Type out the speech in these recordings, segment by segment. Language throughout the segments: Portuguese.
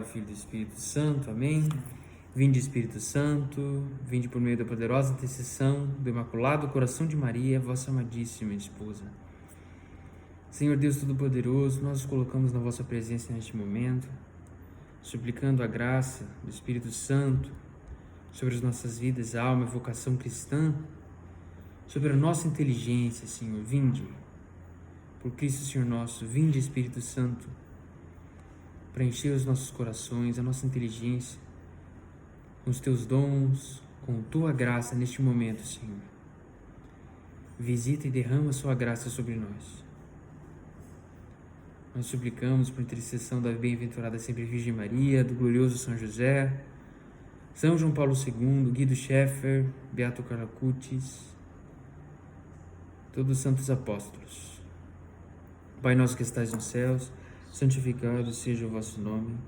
Filho e do Espírito Santo, amém. Vinde, Espírito Santo, vinde por meio da poderosa intercessão do Imaculado Coração de Maria, vossa amadíssima esposa. Senhor Deus Todo-Poderoso, nós nos colocamos na vossa presença neste momento, suplicando a graça do Espírito Santo sobre as nossas vidas, alma e vocação cristã, sobre a nossa inteligência, Senhor. Vinde, por Cristo Senhor nosso, vinde, Espírito Santo, para encher os nossos corações, a nossa inteligência, com os teus dons, com tua graça neste momento, Senhor. Visita e derrama a sua graça sobre nós. Nós suplicamos por intercessão da bem-aventurada sempre Virgem Maria, do glorioso São José, São João Paulo II, Guido Scheffer, Beato Carlo Acutis, todos os santos apóstolos. Pai nosso que estais nos céus, santificado seja o vosso nome,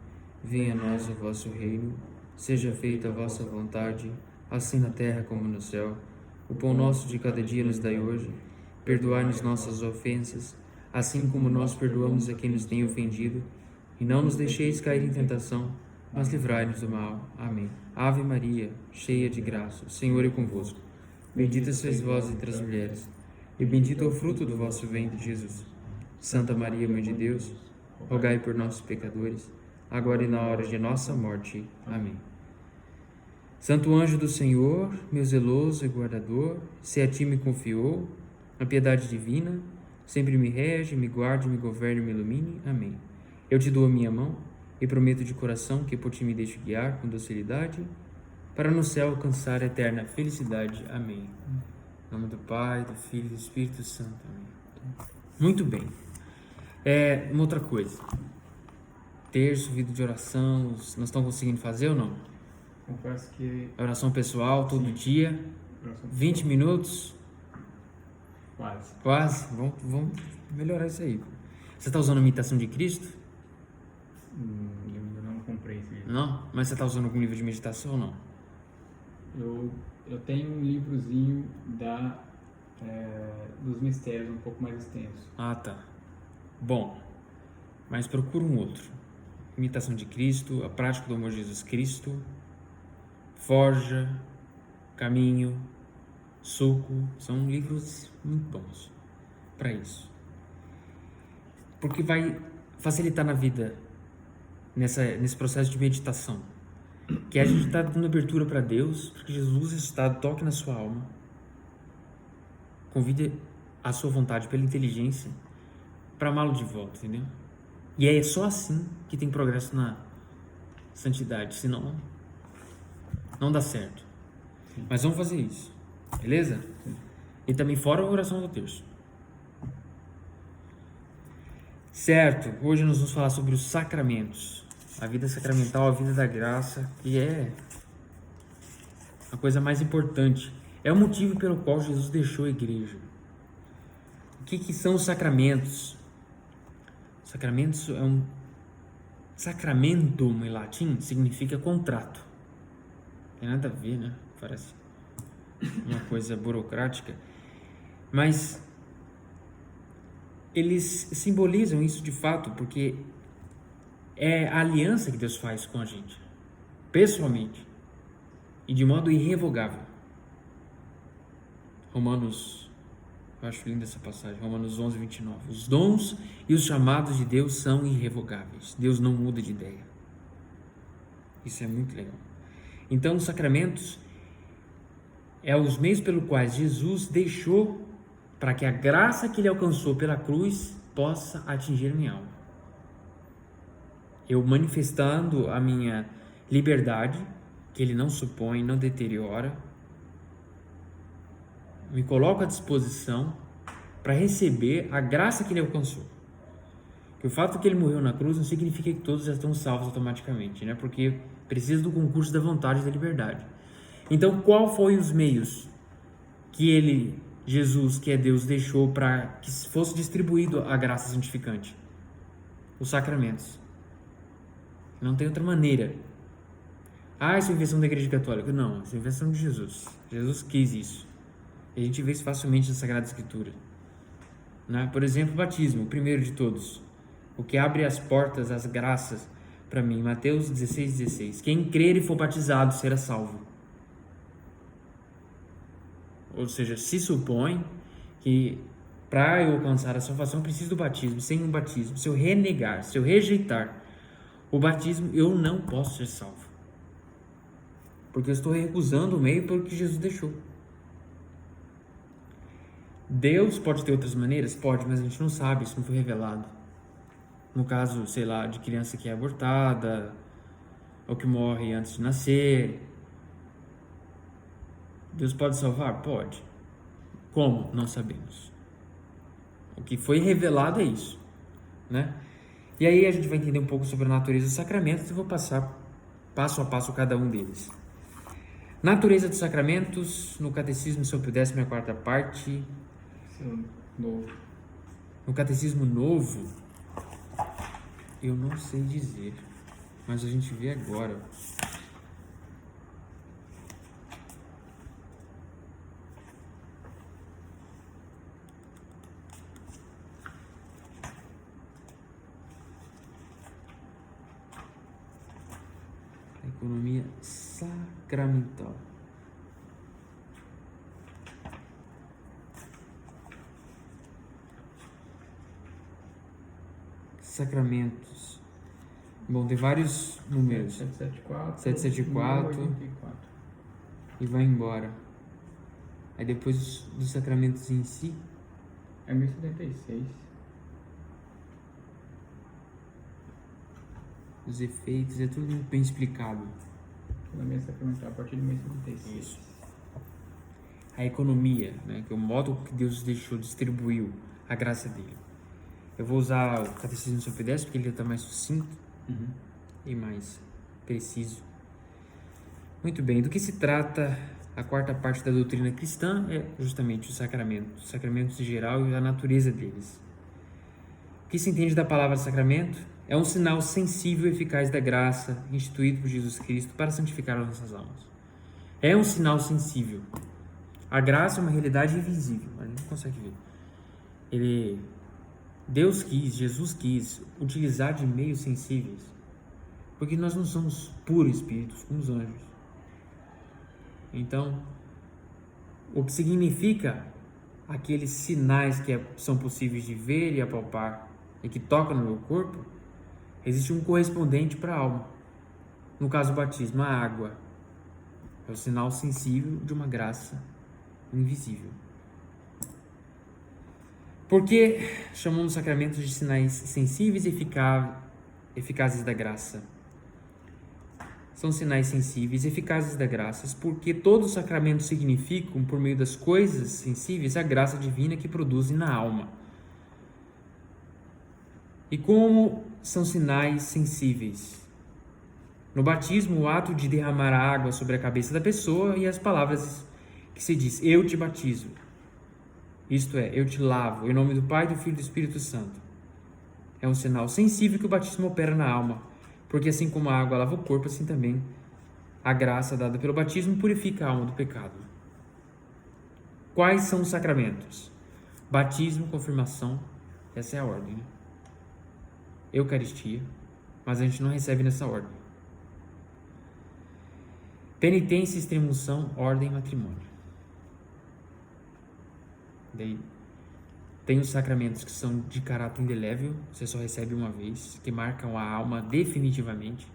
venha a nós o vosso reino, seja feita a vossa vontade, assim na terra como no céu. O pão nosso de cada dia nos dai hoje, perdoai-nos nossas ofensas, assim como nós perdoamos a quem nos tem ofendido, e não nos deixeis cair em tentação, mas livrai-nos do mal. Amém. Ave Maria, cheia de graça, o Senhor é convosco. Bendita sois vós entre as mulheres, e bendito é o fruto do vosso ventre, Jesus. Santa Maria, Mãe de Deus, rogai por nós, pecadores, agora e na hora de nossa morte. Amém. Santo anjo do Senhor, meu zeloso e guardador, se a ti me confiou a piedade divina, sempre me rege, me guarde, me governe, me ilumine. Amém. Eu te dou a minha mão e prometo de coração que por ti me deixo guiar com docilidade, para no céu alcançar a eterna felicidade. Amém. Em nome do Pai, do Filho e do Espírito Santo. Amém. Muito bem. Uma outra coisa. Terço, vida de oração, nós estamos conseguindo fazer ou não? Confesso que... Oração pessoal, todo Sim. dia, 20 minutos? Quase. Quase? Vamos melhorar isso aí. Você está usando a imitação de Cristo? Eu ainda não comprei esse livro. Não? Mas você está usando algum livro de meditação ou não? Eu tenho um livrozinho dos mistérios um pouco mais extenso. Ah, tá. Bom, mas procura um outro. Imitação de Cristo, A Prática do Amor de Jesus Cristo, Forja, Caminho, Suco, são livros muito bons para isso. Porque vai facilitar na vida, nesse processo de meditação, que a gente está dando abertura para Deus, para que Jesus ressuscitado toque na sua alma, convide a sua vontade pela inteligência para amá-lo de volta, entendeu? E é só assim que tem progresso na santidade, senão não dá certo. Sim. Mas vamos fazer isso, beleza? Sim. E também fora a oração do terço. Certo, hoje nós vamos falar sobre os sacramentos. A vida sacramental, a vida da graça, que é a coisa mais importante. É o motivo pelo qual Jesus deixou a igreja. O que são os sacramentos? Sacramentos é um... Sacramentum, em latim, significa contrato. Tem nada a ver, né? Parece uma coisa burocrática. Mas eles simbolizam isso de fato, porque é a aliança que Deus faz com a gente, pessoalmente, e de modo irrevogável. Romanos, eu acho linda essa passagem, Romanos 11, 29. Os dons e os chamados de Deus são irrevogáveis. Deus não muda de ideia. Isso é muito legal. Então, os sacramentos é os meios pelo quais Jesus deixou para que a graça que ele alcançou pela cruz possa atingir minha alma. Eu manifestando a minha liberdade, que ele não supõe, não deteriora, me coloco à disposição para receber a graça que ele alcançou. Que o fato de que ele morreu na cruz não significa que todos já estão salvos automaticamente, né? Porque precisa do concurso da vontade e da liberdade. Então, qual foi os meios que Jesus, que é Deus, deixou para que fosse distribuído a graça santificante? Os sacramentos. Não tem outra maneira. Isso é invenção da Igreja Católica. Não, isso é invenção de Jesus. Jesus quis isso. E a gente vê isso facilmente na Sagrada Escritura. Né? Por exemplo, o batismo, o primeiro de todos. O que abre as portas, as graças, para mim, Mateus 16:16. Quem crer e for batizado será salvo. Ou seja, se supõe que para eu alcançar a salvação eu preciso do batismo. Sem um batismo, se eu renegar, se eu rejeitar o batismo, eu não posso ser salvo. Porque eu estou recusando o meio pelo que Jesus deixou. Deus pode ter outras maneiras? Pode, mas a gente não sabe, isso não foi revelado. No caso, sei lá, de criança que é abortada, ou que morre antes de nascer. Deus pode salvar? Pode. Como? Não sabemos. O que foi revelado é isso, né? E aí a gente vai entender um pouco sobre a natureza dos sacramentos e vou passar passo a passo cada um deles. Natureza dos sacramentos, no Catecismo São Pio X, 4ª parte. Novo. No Catecismo Novo, eu não sei dizer, mas a gente vê agora. Economia sacramental. Sacramentos. Bom, tem vários números. 774 e vai embora. Aí depois dos sacramentos em si. É 1076. Os efeitos, é tudo muito bem explicado. Economia sacramental a partir de 1076. Isso. A economia, né, que é o modo que Deus deixou, distribuiu a graça dele. Eu vou usar o Catecismo São Pio X porque ele está mais sucinto e mais preciso. Muito bem, do que se trata a 4ª parte da doutrina cristã é justamente os sacramentos em geral e a natureza deles. O que se entende da palavra sacramento? É um sinal sensível e eficaz da graça instituído por Jesus Cristo para santificar as nossas almas. É um sinal sensível. A graça é uma realidade invisível, a gente não consegue ver. Deus quis, Jesus quis utilizar de meios sensíveis, porque nós não somos puros espíritos como os anjos. Então, o que significa aqueles sinais que são possíveis de ver e apalpar e que tocam no meu corpo, existe um correspondente para a alma. No caso do batismo, a água é o sinal sensível de uma graça invisível. Por que chamamos sacramentos de sinais sensíveis e eficazes da graça? São sinais sensíveis e eficazes da graça, porque todos os sacramentos significam, por meio das coisas sensíveis, a graça divina que produzem na alma. E como são sinais sensíveis? No batismo, o ato de derramar a água sobre a cabeça da pessoa e as palavras que se diz, eu te batizo. Isto é, eu te lavo, em nome do Pai, do Filho e do Espírito Santo. É um sinal sensível que o batismo opera na alma, porque assim como a água lava o corpo, assim também a graça dada pelo batismo purifica a alma do pecado. Quais são os sacramentos? Batismo, confirmação, essa é a ordem, né? Eucaristia, mas a gente não recebe nessa ordem. Penitência, extremunção, ordem, matrimônio. Daí, tem os sacramentos que são de caráter indelével, você só recebe uma vez, que marcam a alma definitivamente,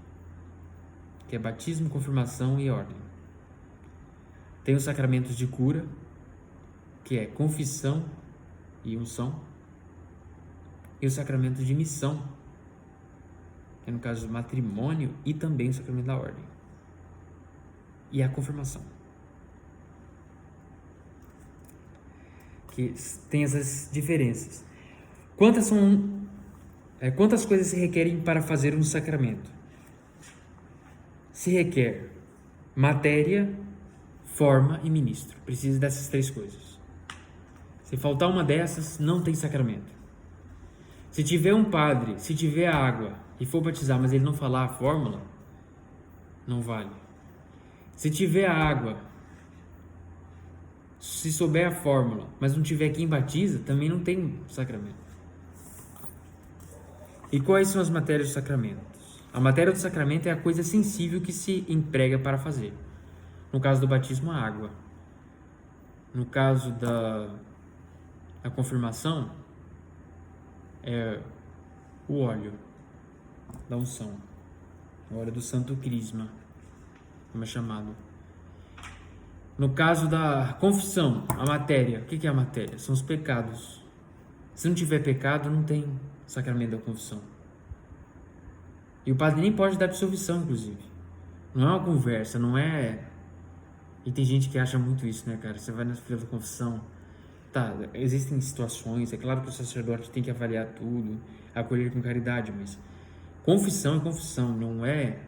que é batismo, confirmação e ordem. Tem os sacramentos de cura, que é confissão e unção. E os sacramentos de missão, que é no caso do matrimônio e também o sacramento da ordem. E a confirmação. Que tem essas diferenças. Quantas coisas se requerem para fazer um sacramento? Se requer matéria, forma e ministro. Precisa dessas 3 coisas. Se faltar uma dessas, não tem sacramento. Se tiver um padre, se tiver água e for batizar, mas ele não falar a fórmula, não vale. Se tiver água, se souber a fórmula, mas não tiver quem batiza, também não tem sacramento. E quais são as matérias dos sacramentos? A matéria do sacramento é a coisa sensível que se emprega para fazer. No caso do batismo, a água. No caso da confirmação, é o óleo da unção. O óleo do Santo Crisma, como é chamado. No caso da confissão, a matéria. O que é a matéria? São os pecados. Se não tiver pecado, não tem sacramento da confissão. E o padre nem pode dar absolvição, inclusive. Não é uma conversa, não é... E tem gente que acha muito isso, né, cara? Você vai na fila da confissão. Tá, existem situações, é claro que o sacerdote tem que avaliar tudo, acolher com caridade, mas confissão é confissão, não é...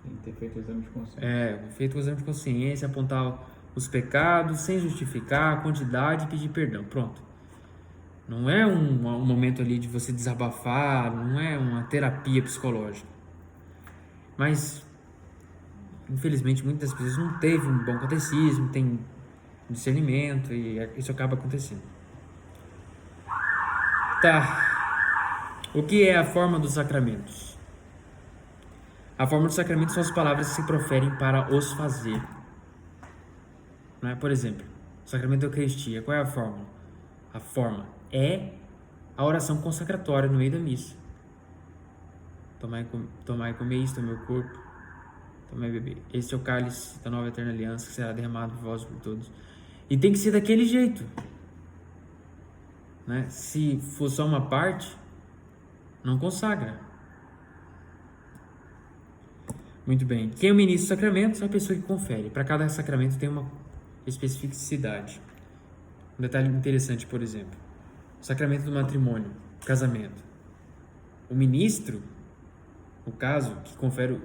Tem que ter feito o exame de consciência. Feito o exame de consciência, apontar os pecados sem justificar a quantidade e pedir perdão. Pronto. Não é um momento ali de você desabafar, não é uma terapia psicológica. Mas, infelizmente, muitas pessoas não teve um bom catecismo, tem discernimento e isso acaba acontecendo. Tá. O que é a forma dos sacramentos? A forma dos sacramentos são as palavras que se proferem para os fazer. Não é? Por exemplo, o sacramento da Eucaristia, qual é a forma? A forma é a oração consacratória no meio da missa. Tomai e comei isto é o meu corpo, tomai e beber. Este é o cálice da nova eterna aliança que será derramado por vós e por todos. E tem que ser daquele jeito. Né? Se for só uma parte, não consagra. Muito bem. Quem é o ministro dos sacramentos? É a pessoa que confere. Para cada sacramento tem uma especificidade. Um detalhe interessante, por exemplo. O sacramento do matrimônio, casamento. O ministro, no caso, que confere,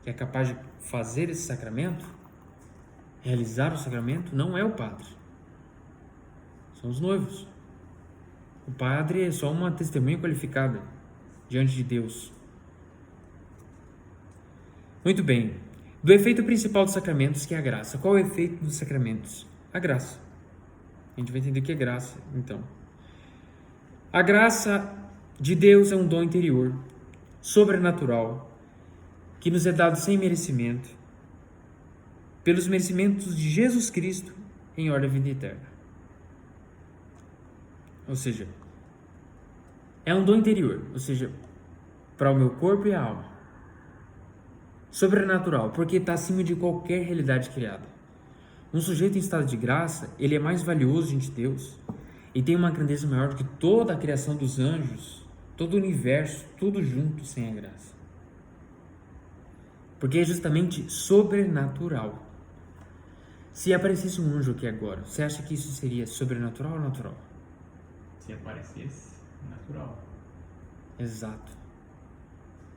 que é capaz de fazer esse sacramento, realizar o sacramento, não é o padre. São os noivos. O padre é só uma testemunha qualificada diante de Deus. Muito bem. Do efeito principal dos sacramentos, que é a graça. Qual é o efeito dos sacramentos? A graça. A gente vai entender o que é graça, então. A graça de Deus é um dom interior, sobrenatural, que nos é dado sem merecimento, pelos merecimentos de Jesus Cristo em ordem à vida eterna. Ou seja, é um dom interior, ou seja, para o meu corpo e a alma. Sobrenatural, porque está acima de qualquer realidade criada. Um sujeito em estado de graça, ele é mais valioso diante de Deus e tem uma grandeza maior do que toda a criação dos anjos, todo o universo, tudo junto sem a graça. Porque é justamente sobrenatural. Se aparecesse um anjo aqui agora, você acha que isso seria sobrenatural ou natural? Se aparecesse, natural. Exato.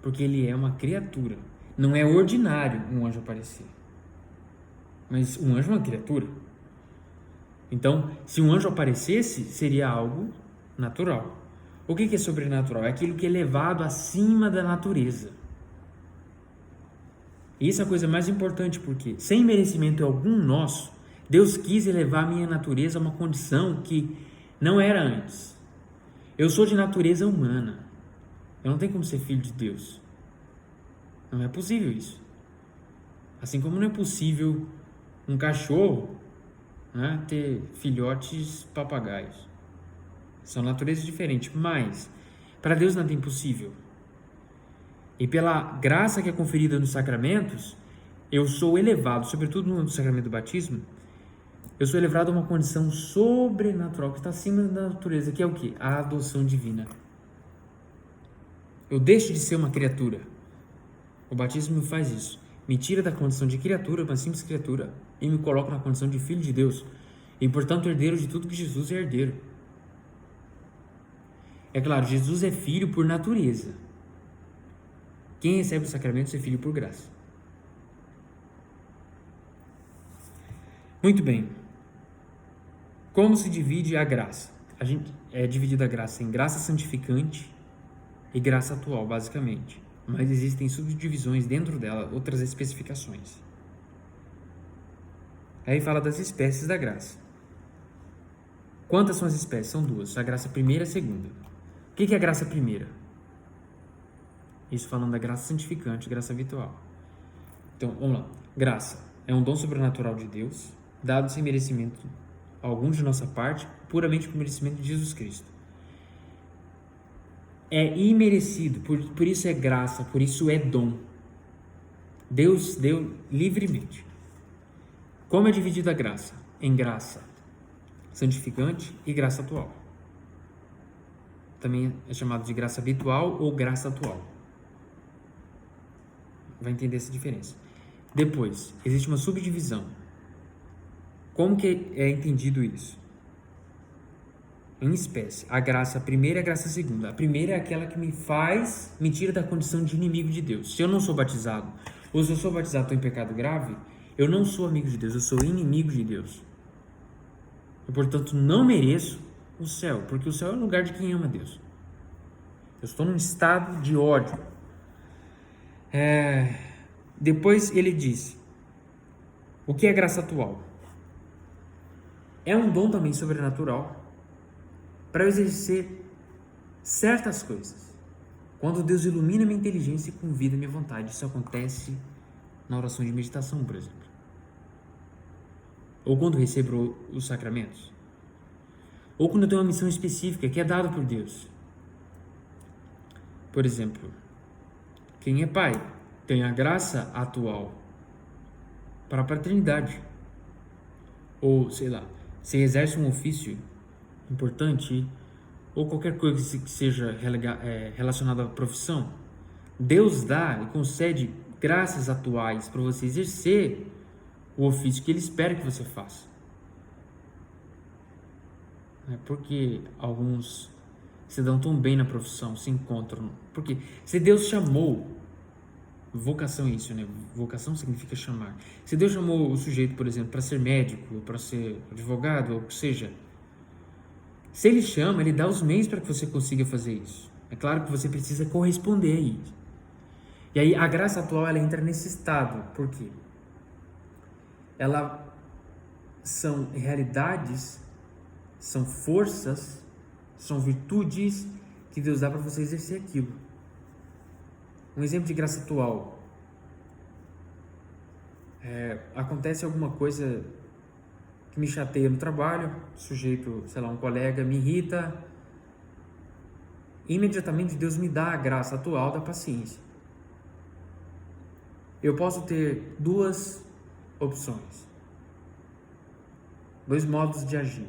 Porque ele é uma criatura. Não é ordinário um anjo aparecer. Mas um anjo é uma criatura. Então, se um anjo aparecesse, seria algo natural. O que é sobrenatural? É aquilo que é elevado acima da natureza. E isso é a coisa mais importante, porque sem merecimento algum nosso, Deus quis elevar a minha natureza a uma condição que não era antes. Eu sou de natureza humana. Eu não tenho como ser filho de Deus. Não é possível isso. Assim como não é possível um cachorro, né, ter filhotes papagaios. São naturezas diferentes, mas para Deus nada é impossível. E pela graça que é conferida nos sacramentos, eu sou elevado, sobretudo no sacramento do batismo, eu sou elevado a uma condição sobrenatural que está acima da natureza, que é o quê? A adoção divina. Eu deixo de ser uma criatura. O batismo me faz isso. Me tira da condição de criatura, uma simples criatura, e me coloca na condição de filho de Deus. E, portanto, herdeiro de tudo que Jesus é herdeiro. É claro, Jesus é filho por natureza. Quem recebe os sacramentos é filho por graça. Muito bem. Como se divide a graça? A gente é dividida a graça em graça santificante e graça atual, basicamente. Mas existem subdivisões dentro dela, outras especificações. Aí fala das espécies da graça. Quantas são as espécies? São duas. A graça primeira e a segunda. O que é a graça primeira? Isso falando da graça santificante, graça habitual. Então, vamos lá. Graça é um dom sobrenatural de Deus, dado sem merecimento algum de nossa parte, puramente por merecimento de Jesus Cristo. É imerecido, por isso é graça, por isso é dom. Deus deu livremente. Como é dividida a graça? Em graça santificante e graça atual. Também é chamado de graça habitual ou graça atual. Vai entender essa diferença. Depois, existe uma subdivisão. Como que é entendido isso? Em espécie, a graça primeira e a graça segunda. A primeira é aquela que me tira da condição de inimigo de Deus. Se eu não sou batizado, ou se eu sou batizado e estou em pecado grave, eu não sou amigo de Deus, eu sou inimigo de Deus. Eu, portanto, não mereço o céu, porque o céu é o lugar de quem ama Deus. Eu estou num estado de ódio. Depois ele diz, o que é graça atual? É um dom também sobrenatural para eu exercer certas coisas. Quando Deus ilumina minha inteligência e convida minha vontade. Isso acontece na oração de meditação, por exemplo. Ou quando recebo os sacramentos. Ou quando eu tenho uma missão específica que é dada por Deus. Por exemplo, quem é pai tem a graça atual para a paternidade. Ou, sei lá, se exerce um ofício importante ou qualquer coisa que seja relacionada à profissão, Deus dá e concede graças atuais para você exercer o ofício que Ele espera que você faça. Porque alguns se dão tão bem na profissão, se encontram. Porque se Deus chamou, vocação é isso, né? Vocação significa chamar. Se Deus chamou o sujeito, por exemplo, para ser médico, para ser advogado, ou o que seja, se Ele chama, Ele dá os meios para que você consiga fazer isso. É claro que você precisa corresponder a isso. E aí a graça atual, ela entra nesse estado. Por quê? Ela são realidades, são forças, são virtudes que Deus dá para você exercer aquilo. Um exemplo de graça atual. Acontece alguma coisa que me chateia no trabalho, sujeito, sei lá, um colega me irrita, imediatamente Deus me dá a graça atual da paciência. Eu posso ter duas opções, dois modos de agir.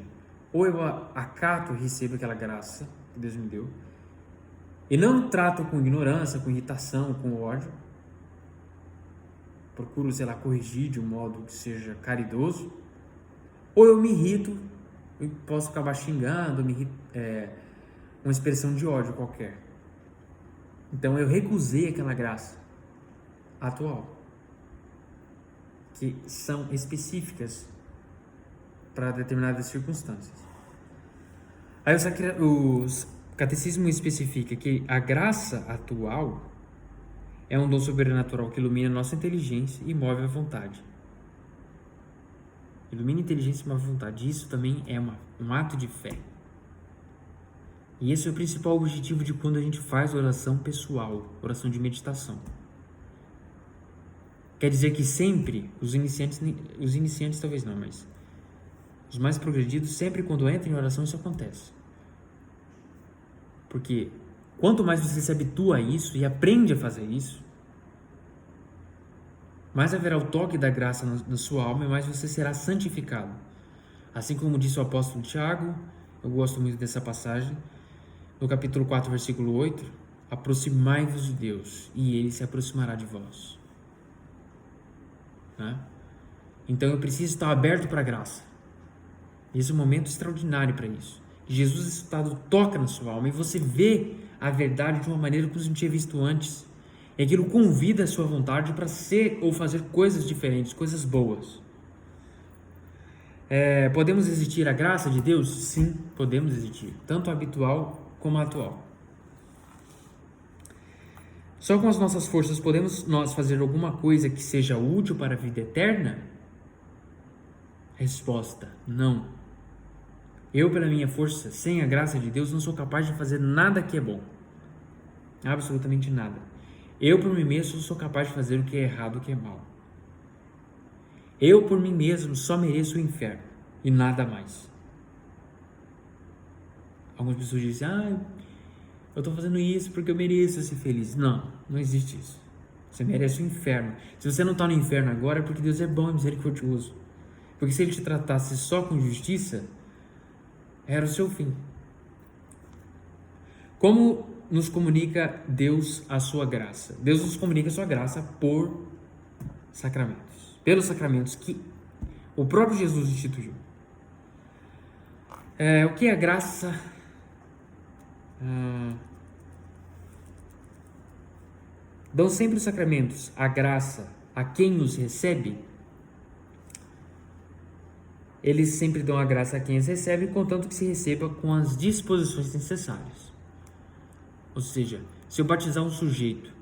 Ou eu acato e recebo aquela graça que Deus me deu e não trato com ignorância, com irritação, com ódio. Procuro, sei lá, corrigir de um modo que seja caridoso. Ou eu me irrito e posso acabar xingando, uma expressão de ódio qualquer. Então eu recusei aquela graça atual, que são específicas para determinadas circunstâncias. Aí o catecismo especifica que a graça atual é um dom sobrenatural que ilumina a nossa inteligência e move a vontade. Ilumina a inteligência e move a vontade. Isso também é um ato de fé. E esse é o principal objetivo de quando a gente faz oração pessoal, oração de meditação. Quer dizer que sempre, os iniciantes talvez não, mas os mais progredidos, sempre quando entram em oração isso acontece. Porque quanto mais você se habitua a isso e aprende a fazer isso, mais haverá o toque da graça na sua alma e mais você será santificado. Assim como disse o apóstolo Tiago, eu gosto muito dessa passagem, no capítulo 4, versículo 8, aproximai-vos de Deus e Ele se aproximará de vós. Então eu preciso estar aberto para a graça. Esse é um momento extraordinário para isso. Jesus ressuscitado toca na sua alma e você vê a verdade de uma maneira que você não tinha visto antes. E aquilo convida a sua vontade para ser ou fazer coisas diferentes, coisas boas. Podemos resistir à graça de Deus? Sim, podemos resistir, tanto a habitual como a atual. Só com as nossas forças podemos nós fazer alguma coisa que seja útil para a vida eterna? Resposta: não. Eu, pela minha força, sem a graça de Deus, não sou capaz de fazer nada que é bom. Absolutamente nada. Eu por mim mesmo sou capaz de fazer o que é errado, o que é mal. Eu por mim mesmo só mereço o inferno e nada mais. Algumas pessoas dizem, eu estou fazendo isso porque eu mereço ser feliz. Não, não existe isso. Você merece o inferno. Se você não está no inferno agora é porque Deus é bom e misericordioso. Porque se Ele te tratasse só com justiça, era o seu fim. Como nos comunica Deus a sua graça? Deus nos comunica a sua graça por sacramentos. Pelos sacramentos que o próprio Jesus instituiu. O que é a graça? Dão sempre os sacramentos a graça a quem os recebe? Eles sempre dão a graça a quem os recebe, contanto que se receba com as disposições necessárias. Ou seja, se eu batizar um sujeito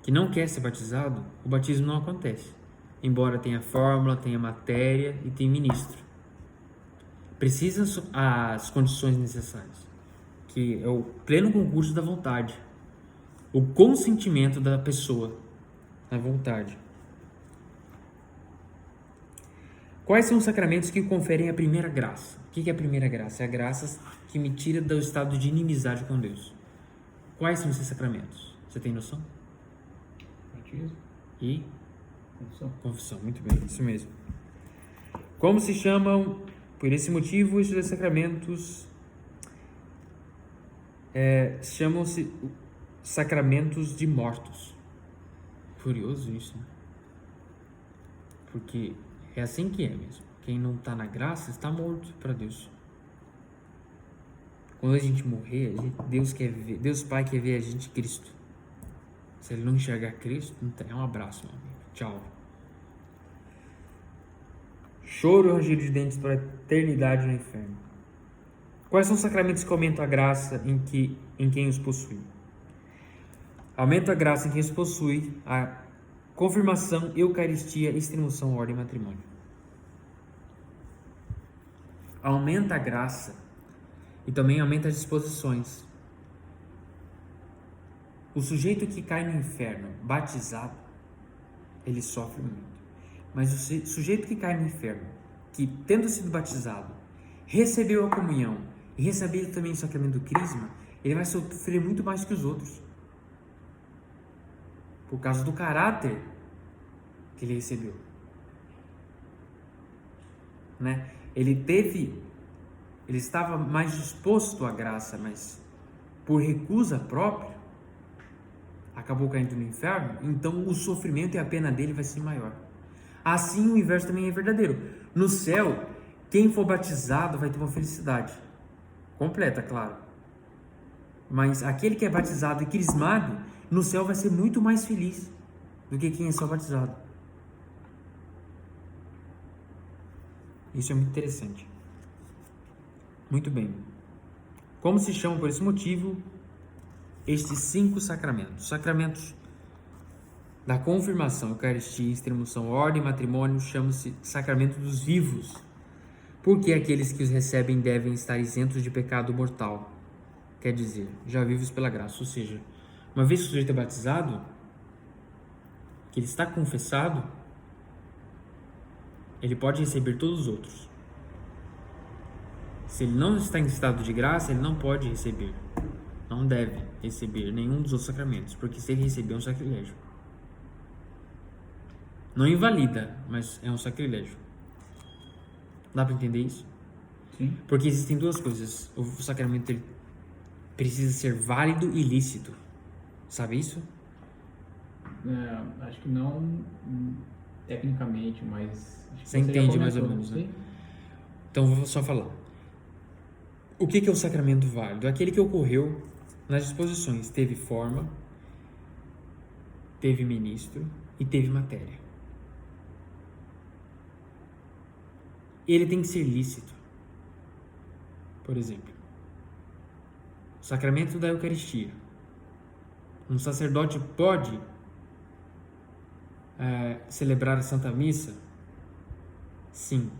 que não quer ser batizado, o batismo não acontece. Embora tenha fórmula, tenha matéria e tenha ministro. Precisam as condições necessárias, que é o pleno concurso da vontade, o consentimento da pessoa na vontade. Quais são os sacramentos que conferem a primeira graça? O que é a primeira graça? É a graça que me tira do estado de inimizade com Deus. Quais são esses sacramentos? Você tem noção? Batismo E? Confissão. Confissão, muito bem, isso mesmo. Como se chamam, por esse motivo, esses dois sacramentos chamam-se sacramentos de mortos. Curioso isso, né? Porque é assim que é mesmo. Quem não está na graça está morto para Deus. Quando a gente morrer, Deus Pai quer ver a gente Cristo. Se Ele não enxergar Cristo, não tem. Um abraço, meu amigo. Tchau. Choro e ranger de dentes para a eternidade no inferno. Quais são os sacramentos que aumentam a graça em quem os possui? Aumenta a graça em quem os possui a confirmação, eucaristia, extremunção, ordem e matrimônio. Aumenta a graça e também aumenta as disposições. O sujeito que cai no inferno batizado, ele sofre muito. Mas o sujeito que cai no inferno, que tendo sido batizado, recebeu a comunhão e recebeu também o sacramento do crisma, ele vai sofrer muito mais que os outros. Por causa do caráter que ele recebeu. Né? Ele estava mais disposto à graça, mas por recusa própria, acabou caindo no inferno, então o sofrimento e a pena dele vai ser maior. Assim o inverso também é verdadeiro. No céu, quem for batizado vai ter uma felicidade completa, claro. Mas aquele que é batizado e crismado, no céu vai ser muito mais feliz do que quem é só batizado. Isso é muito interessante. Muito bem. Como se chamam por esse motivo estes 5 sacramentos? Sacramentos da confirmação, eucaristia, extremunção, ordem e matrimônio chamam-se sacramento dos vivos, porque aqueles que os recebem devem estar isentos de pecado mortal, quer dizer, já vivos pela graça. Ou seja, uma vez que o sujeito é batizado, que ele está confessado, ele pode receber todos os outros. Se ele não está em estado de graça, ele não pode receber, não deve receber nenhum dos outros sacramentos, porque se ele receber é um sacrilégio. Não invalida, mas é um sacrilégio. Dá para entender isso? Sim. Porque existem duas coisas. O sacramento ele precisa ser válido e lícito. Sabe isso? Acho que não tecnicamente, mas... Acho que Você entende mais ou comentou, menos, né? sim. Então vou só falar. O que é o sacramento válido? É aquele que ocorreu nas disposições. Teve forma, teve ministro e teve matéria. Ele tem que ser lícito. Por exemplo, o sacramento da Eucaristia. Um sacerdote pode celebrar a Santa Missa? Sim.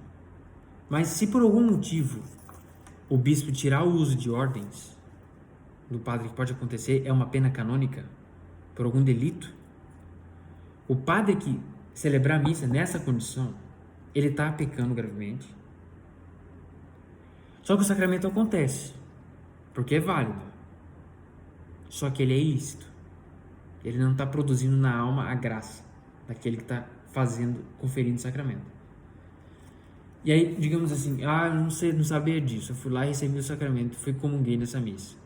Mas se por algum motivo o bispo tirar o uso de ordens do padre, que pode acontecer, é uma pena canônica? por algum delito, o padre que celebrar a missa nessa condição, ele está pecando gravemente. Só que o sacramento acontece, porque é válido. Só que ele é ilícito. Ele não está produzindo na alma a graça daquele que está conferindo o sacramento. E aí, digamos assim, eu não sei, não sabia disso, eu fui lá e recebi o sacramento, fui comunguei nessa missa.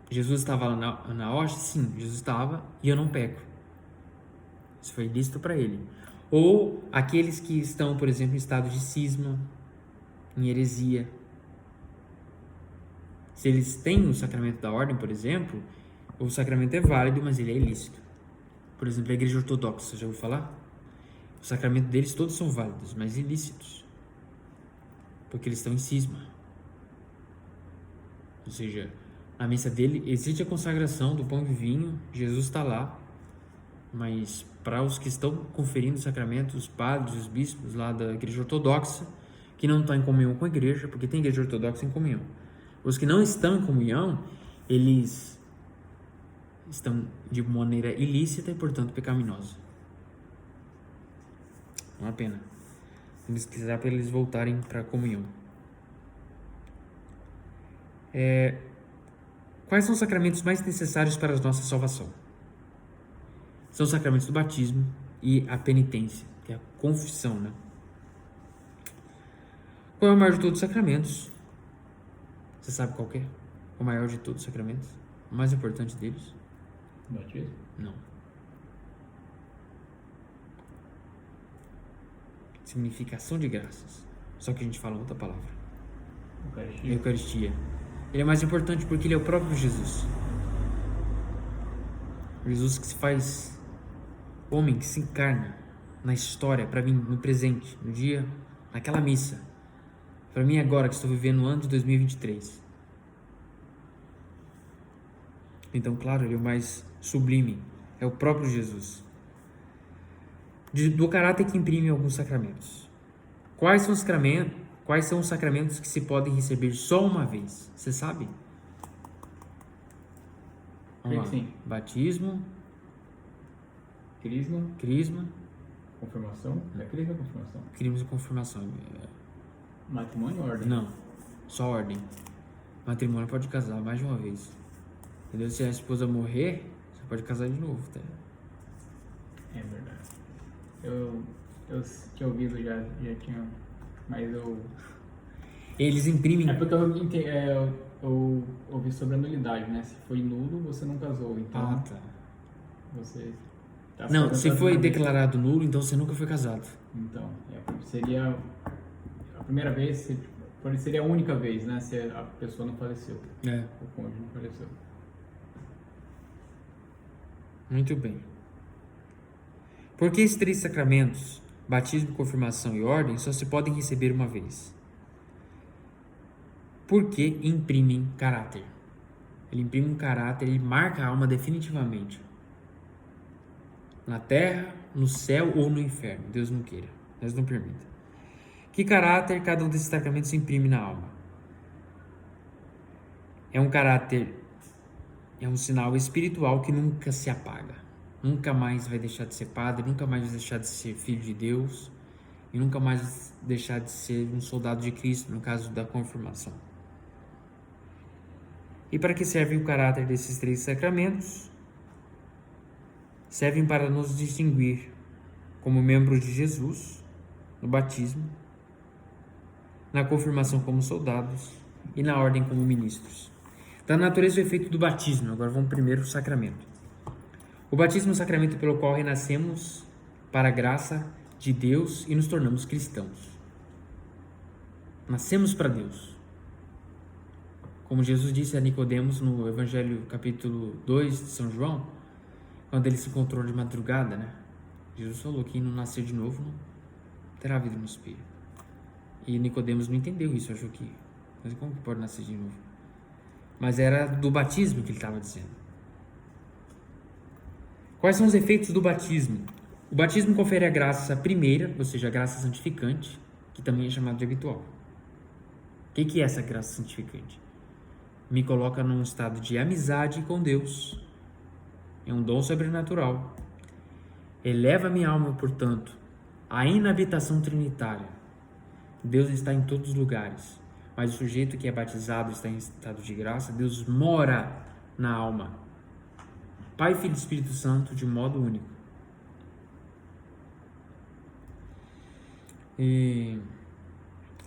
Jesus estava lá na hóstia? Sim, Jesus estava, e eu não peco. Isso foi ilícito para ele. Ou aqueles que estão, por exemplo, em estado de cisma, em heresia. Se eles têm o sacramento da ordem, por exemplo, o sacramento é válido, mas ele é ilícito. Por exemplo, a igreja ortodoxa, já ouviu falar? O sacramento deles todos são válidos, mas ilícitos. Porque eles estão em cisma. Ou seja, na missa dele existe a consagração do pão e vinho, Jesus está lá, mas para os que estão conferindo o sacramento, os padres, os bispos lá da igreja ortodoxa, que não estão em comunhão com a igreja, porque tem igreja ortodoxa em comunhão. Os que não estão em comunhão, eles estão de maneira ilícita e, portanto, pecaminosa. É uma pena. Temos que rezar para eles voltarem para a comunhão. Quais são os sacramentos mais necessários para a nossa salvação? São os sacramentos do batismo e a penitência, que é a confissão, né? Qual é o maior de todos os sacramentos? Você sabe qual que é? O maior de todos os sacramentos? O mais importante deles? Batismo? Não. Significação de graças. Só que a gente fala outra palavra. Eucaristia. Eucaristia. Ele é mais importante porque ele é o próprio Jesus. Jesus que se faz homem, que se encarna na história, para mim, no presente, no dia, naquela missa. Para mim agora, que estou vivendo o ano de 2023. Então, claro, ele é o mais sublime. É o próprio Jesus. Do caráter que imprime alguns sacramentos. Quais são os sacramentos que se podem receber só uma vez? Você sabe? Vamos lá. Sim. Batismo. Crisma. Confirmação. É crisma ou confirmação? Crisma e confirmação. Matrimônio ou ordem? Não, só ordem. Matrimônio pode casar mais de uma vez. Entendeu? Se a esposa morrer, você pode casar de novo, tá? É verdade. Eu tinha ouvido já tinha, mas Eles imprimem. É porque eu ouvi sobre a nulidade, né? Se foi nulo, você não casou, então tá. você tá Não, se foi declarado nulo, então você nunca foi casado. Então, seria a primeira vez, seria a única vez, né? Se a pessoa não faleceu. O cônjuge não faleceu. Muito bem. Por que esses 3 sacramentos, batismo, confirmação e ordem, só se podem receber uma vez? Porque imprimem caráter. Ele imprime um caráter, ele marca a alma definitivamente. Na terra, no céu ou no inferno. Deus não queira, Deus não permita. Que caráter cada um desses sacramentos imprime na alma? É um caráter, é um sinal espiritual que nunca se apaga. Nunca mais vai deixar de ser padre, nunca mais vai deixar de ser filho de Deus e nunca mais deixar de ser um soldado de Cristo, no caso da confirmação. E para que serve o caráter desses 3 sacramentos? Servem para nos distinguir como membros de Jesus, no batismo, na confirmação como soldados e na ordem como ministros. Da natureza e efeito do batismo, agora vamos primeiro ao sacramento. O batismo é o sacramento pelo qual renascemos para a graça de Deus e nos tornamos cristãos. Nascemos para Deus. Como Jesus disse a Nicodemos no Evangelho capítulo 2 de São João, quando ele se encontrou de madrugada, né? Jesus falou que não nascer de novo não terá vida no Espírito. E Nicodemos não entendeu isso, achou que, mas como que pode nascer de novo? Mas era do batismo que ele estava dizendo. Quais são os efeitos do batismo? O batismo confere a graça primeira, ou seja, a graça santificante, que também é chamada de habitual. O que é essa graça santificante? me coloca num estado de amizade com Deus. É um dom sobrenatural. Eleva minha alma, portanto, à inabitação trinitária. Deus está em todos os lugares, mas o sujeito que é batizado está em estado de graça. Deus mora na alma. Pai, Filho e Espírito Santo de modo único. E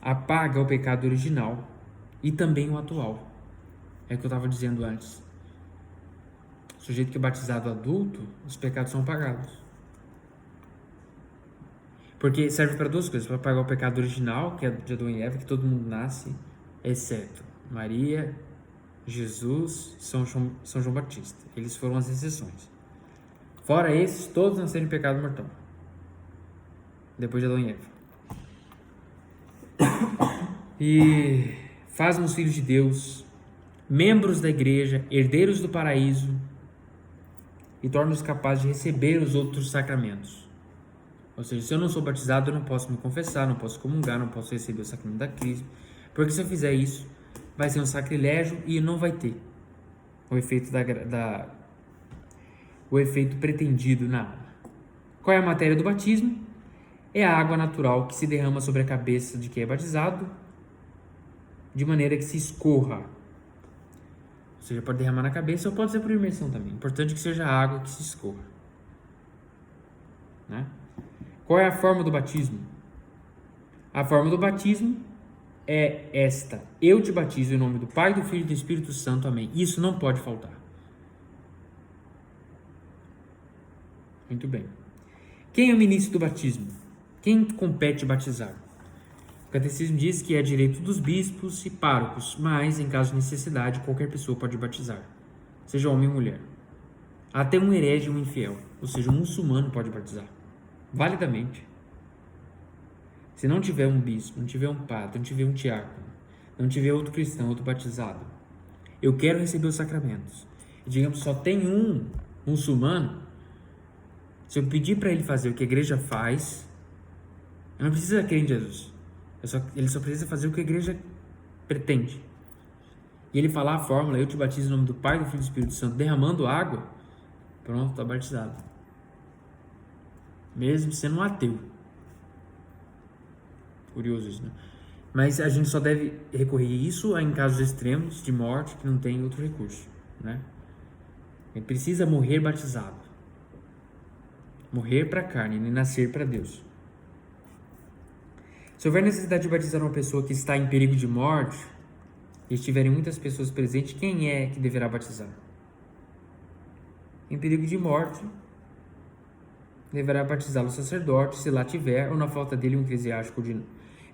apaga o pecado original e também o atual. É o que eu estava dizendo antes. O sujeito que é batizado adulto, os pecados são apagados. Porque serve para duas coisas: para apagar o pecado original, que é de Adão e Eva, que todo mundo nasce, exceto Maria, Jesus, São João Batista. Eles foram as exceções. Fora esses, todos nasceram em pecado mortal, depois de Adão e Eva. E faz-nos filhos de Deus, membros da igreja, herdeiros do paraíso, e torna-nos capazes de receber os outros sacramentos. Ou seja, se eu não sou batizado, eu não posso me confessar, não posso comungar, não posso receber o sacramento da crisma, porque se eu fizer isso, vai ser um sacrilégio e não vai ter o efeito o efeito pretendido na alma. Qual é a matéria do batismo? É a água natural que se derrama sobre a cabeça de quem é batizado, de maneira que se escorra. Ou seja, pode derramar na cabeça ou pode ser por imersão também. O importante é que seja a água que se escorra. Né? Qual é a forma do batismo? A forma do batismo é esta: eu te batizo em nome do Pai, do Filho e do Espírito Santo. Amém. Isso não pode faltar. Muito bem. Quem é o ministro do batismo? Quem compete batizar? O catecismo diz que é direito dos bispos e párocos, mas, em caso de necessidade, qualquer pessoa pode batizar, seja homem ou mulher. Até um herege ou um infiel, ou seja, um muçulmano pode batizar, validamente. Se não tiver um bispo, não tiver um padre, não tiver um diácono, não tiver outro cristão, outro batizado, eu quero receber os sacramentos, e digamos, só tem um muçulmano, se eu pedir para ele fazer o que a igreja faz, eu não precisa crer em Jesus. Ele só precisa fazer o que a igreja pretende. E ele falar a fórmula: eu te batizo em nome do Pai, do Filho e do Espírito Santo, derramando água, pronto, está batizado. Mesmo sendo um ateu. Curioso isso, né? Mas a gente só deve recorrer a isso em casos extremos de morte, que não tem outro recurso, né? Ele precisa morrer batizado. Morrer para a carne e nascer para Deus. Se houver necessidade de batizar uma pessoa que está em perigo de morte e estiverem muitas pessoas presentes, quem é que deverá batizar? Em perigo de morte, deverá batizá-lo o sacerdote, se lá tiver, ou na falta dele um eclesiástico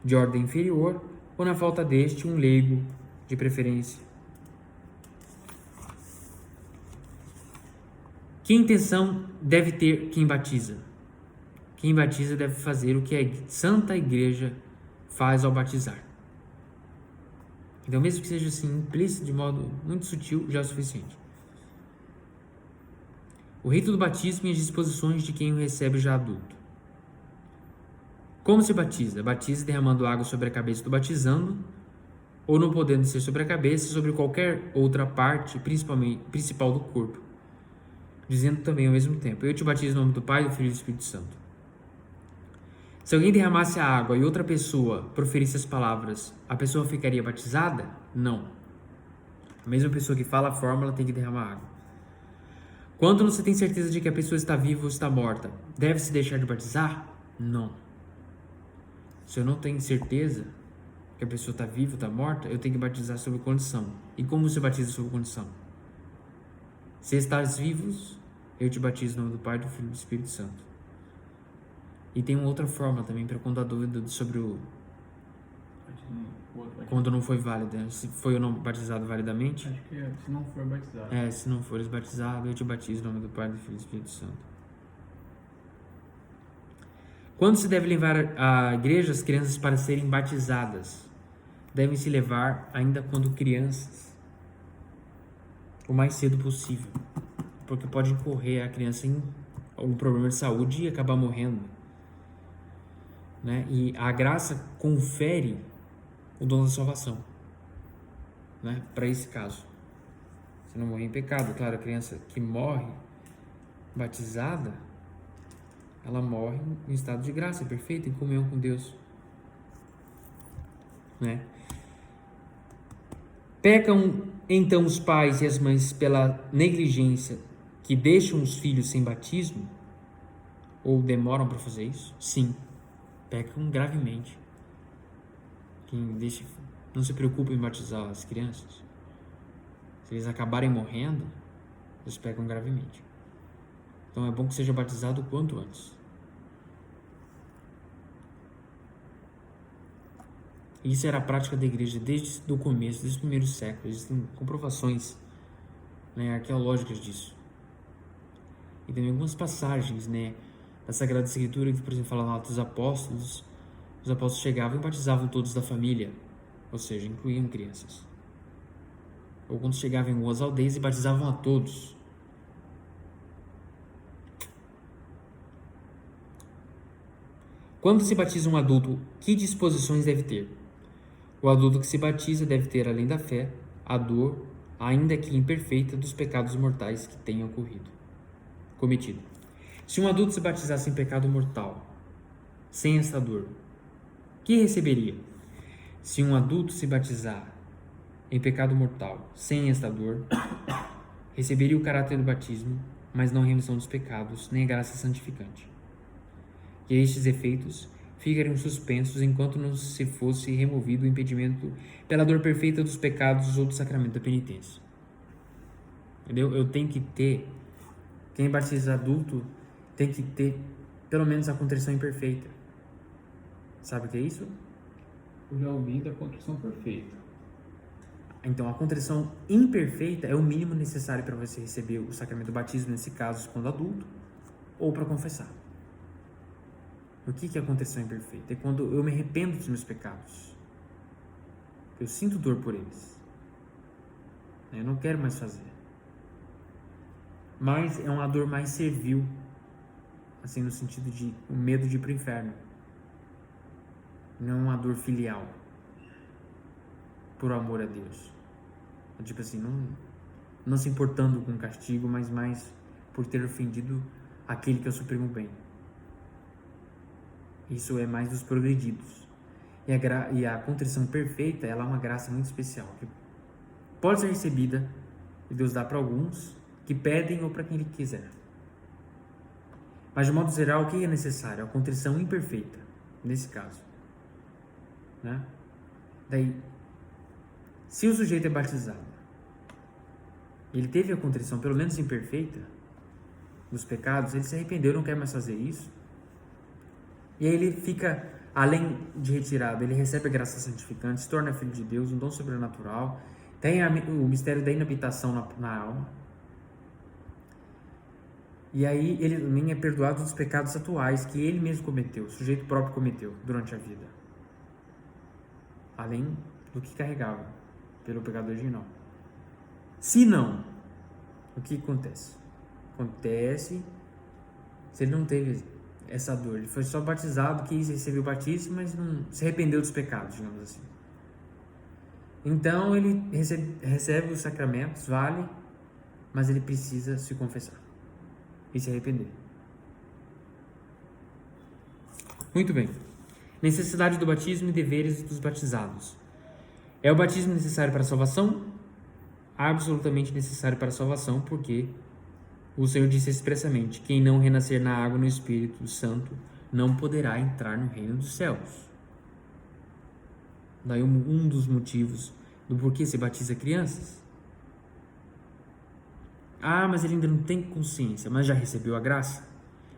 de ordem inferior, ou na falta deste um leigo de preferência. Que intenção deve ter quem batiza? Quem batiza deve fazer o que a Santa Igreja faz ao batizar. Então, mesmo que seja assim implícito, de modo muito sutil, já é o suficiente. O rito do batismo e as disposições de quem o recebe já adulto. Como se batiza? Batiza derramando água sobre a cabeça do batizando, ou não podendo ser sobre a cabeça, sobre qualquer outra parte, principal do corpo, dizendo também ao mesmo tempo: eu te batizo em nome do Pai, do Filho e do Espírito Santo. Se alguém derramasse a água e outra pessoa proferisse as palavras, a pessoa ficaria batizada? Não. A mesma pessoa que fala a fórmula tem que derramar água. Quando não se tem certeza de que a pessoa está viva ou está morta, deve-se deixar de batizar? Não. Se eu não tenho certeza que a pessoa está viva ou está morta, eu tenho que batizar sob condição. E como se batiza sob condição? Se estás vivos, eu te batizo em nome do Pai, do Filho e do Espírito Santo. E tem uma outra forma também, para quando há dúvida sobre quando não foi válida, se foi ou não batizado validamente. Acho que é, se não for batizado. Se não fores batizado, eu te batizo em nome do Pai, do Filho e do Espírito Santo. Quando se deve levar à igreja as crianças para serem batizadas? Devem se levar ainda quando crianças, o mais cedo possível, porque pode incorrer a criança em algum problema de saúde e acabar morrendo, né? E a graça confere o dom da salvação. né? Para esse caso. Você não morrer em pecado. Claro, a criança que morre batizada, ela morre em estado de graça, perfeita, em comunhão com Deus, né? Pecam então os pais e as mães pela negligência que deixam os filhos sem batismo? Ou demoram para fazer isso? Sim, pecam gravemente. Quem deixa, não se preocupa em batizar as crianças. Se eles acabarem morrendo, eles pecam gravemente. Então é bom que seja batizado o quanto antes. Isso era a prática da igreja desde o começo, desde os primeiros séculos. Existem comprovações, né, arqueológicas disso. E também algumas passagens, né, da Sagrada Escritura que, por exemplo, fala lá dos apóstolos. Os apóstolos chegavam e batizavam todos da família, ou seja, incluíam crianças. Ou quando chegavam em algumas aldeias e batizavam a todos. Quando se batiza um adulto, que disposições deve ter? O adulto que se batiza deve ter, além da fé, a dor, ainda que imperfeita, dos pecados mortais que tenham cometido. Se um adulto se batizasse em pecado mortal, sem essa dor, que receberia? Se um adulto se batizar em pecado mortal, sem esta dor, receberia o caráter do batismo, mas não a remissão dos pecados, nem a graça santificante. E estes efeitos ficariam suspensos enquanto não se fosse removido o impedimento pela dor perfeita dos pecados ou do sacramento da penitência. Entendeu? Eu tenho que ter, quem batiza adulto tem que ter pelo menos a contrição imperfeita. Sabe o que é isso? Eu já ouvi da contrição perfeita. Então, a contrição imperfeita é o mínimo necessário para você receber o sacramento do batismo, nesse caso, quando adulto, ou para confessar. O que é a contrição imperfeita? É quando eu me arrependo dos meus pecados. Eu sinto dor por eles. Eu não quero mais fazer. Mas é uma dor mais servil, assim, no sentido de o medo de ir para o inferno. Não é uma dor filial, por amor a Deus. É tipo assim, não se importando com o castigo, mas mais por ter ofendido aquele que é o supremo bem. Isso é mais dos progredidos. E a contrição perfeita, ela é uma graça muito especial, que pode ser recebida, e Deus dá para alguns que pedem ou para quem Ele quiser. Mas, de modo geral, o que é necessário? A contrição imperfeita, nesse caso. Né? Daí, se o sujeito é batizado, ele teve a contrição, pelo menos imperfeita, dos pecados, ele se arrependeu, não quer mais fazer isso, e aí ele fica, além de retirado, ele recebe a graça santificante, se torna filho de Deus, um dom sobrenatural, tem o mistério da inabitação na alma, e aí ele também é perdoado dos pecados atuais que ele mesmo cometeu, o sujeito próprio cometeu durante a vida, além do que carregava pelo pecado original. Se não, o que acontece? Acontece se ele não teve essa dor, ele foi só batizado, quis receber o batismo, mas não se arrependeu dos pecados, digamos assim. Então ele recebe os sacramentos, vale, mas ele precisa se confessar e se arrepender. Muito bem. Necessidade do batismo e deveres dos batizados. É o batismo necessário para a salvação? Absolutamente necessário para a salvação, porque o Senhor disse expressamente: quem não renascer na água e no Espírito Santo não poderá entrar no reino dos céus. Daí um dos motivos do porquê se batiza crianças. Ah, mas ele ainda não tem consciência, mas já recebeu a graça.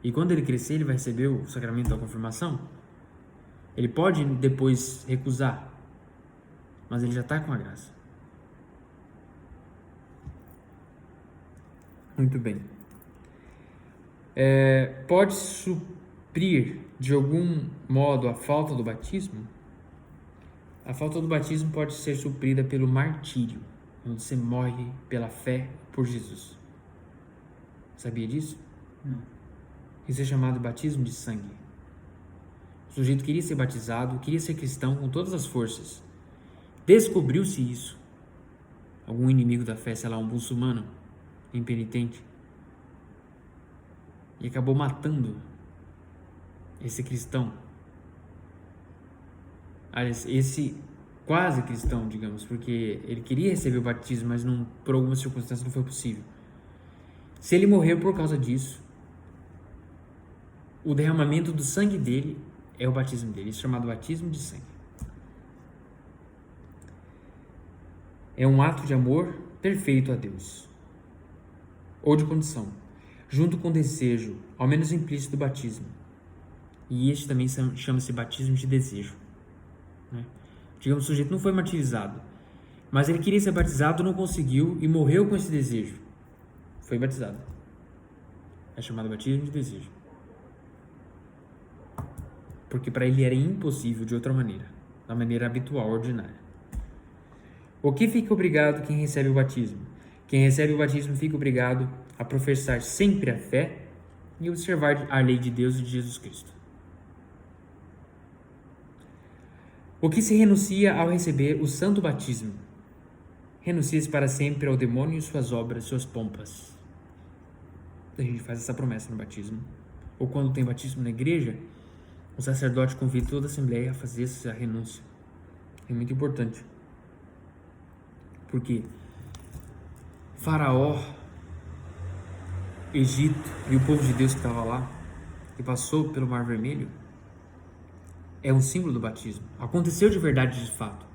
E quando ele crescer, ele vai receber o sacramento da confirmação. Ele pode depois recusar, mas ele já está com a graça. Muito bem. Pode suprir de algum modo a falta do batismo? A falta do batismo pode ser suprida pelo martírio, onde você morre pela fé por Jesus. Sabia disso? Não. Isso é chamado de batismo de sangue. O sujeito queria ser batizado, queria ser cristão com todas as forças. Descobriu-se isso. algum inimigo da fé, sei lá, um muçulmano impenitente, e acabou matando esse cristão, esse quase cristão, digamos, porque ele queria receber o batismo, mas não, por algumas circunstâncias não foi possível. Se ele morreu por causa disso, o derramamento do sangue dele é o batismo dele, isso é chamado batismo de sangue. É um ato de amor perfeito a Deus, ou de condição, junto com o desejo, ao menos implícito, do batismo. E este também chama-se batismo de desejo, né? Digamos, o sujeito não foi martirizado, mas ele queria ser batizado, não conseguiu e morreu com esse desejo. Foi batizado. É chamado batismo de desejo. Porque para ele era impossível de outra maneira, da maneira habitual, ordinária. O que fica obrigado quem recebe o batismo? Quem recebe o batismo fica obrigado a professar sempre a fé e observar a lei de Deus e de Jesus Cristo. O que se renuncia ao receber o santo batismo? Renuncia-se para sempre ao demônio e suas obras, suas pompas. A gente faz essa promessa no batismo. Ou quando tem batismo na igreja, o sacerdote convida toda a assembleia a fazer essa renúncia. É muito importante. Porque Faraó, Egito e o povo de Deus que estava lá, que passou pelo Mar Vermelho, é um símbolo do batismo. Aconteceu de verdade, de fato.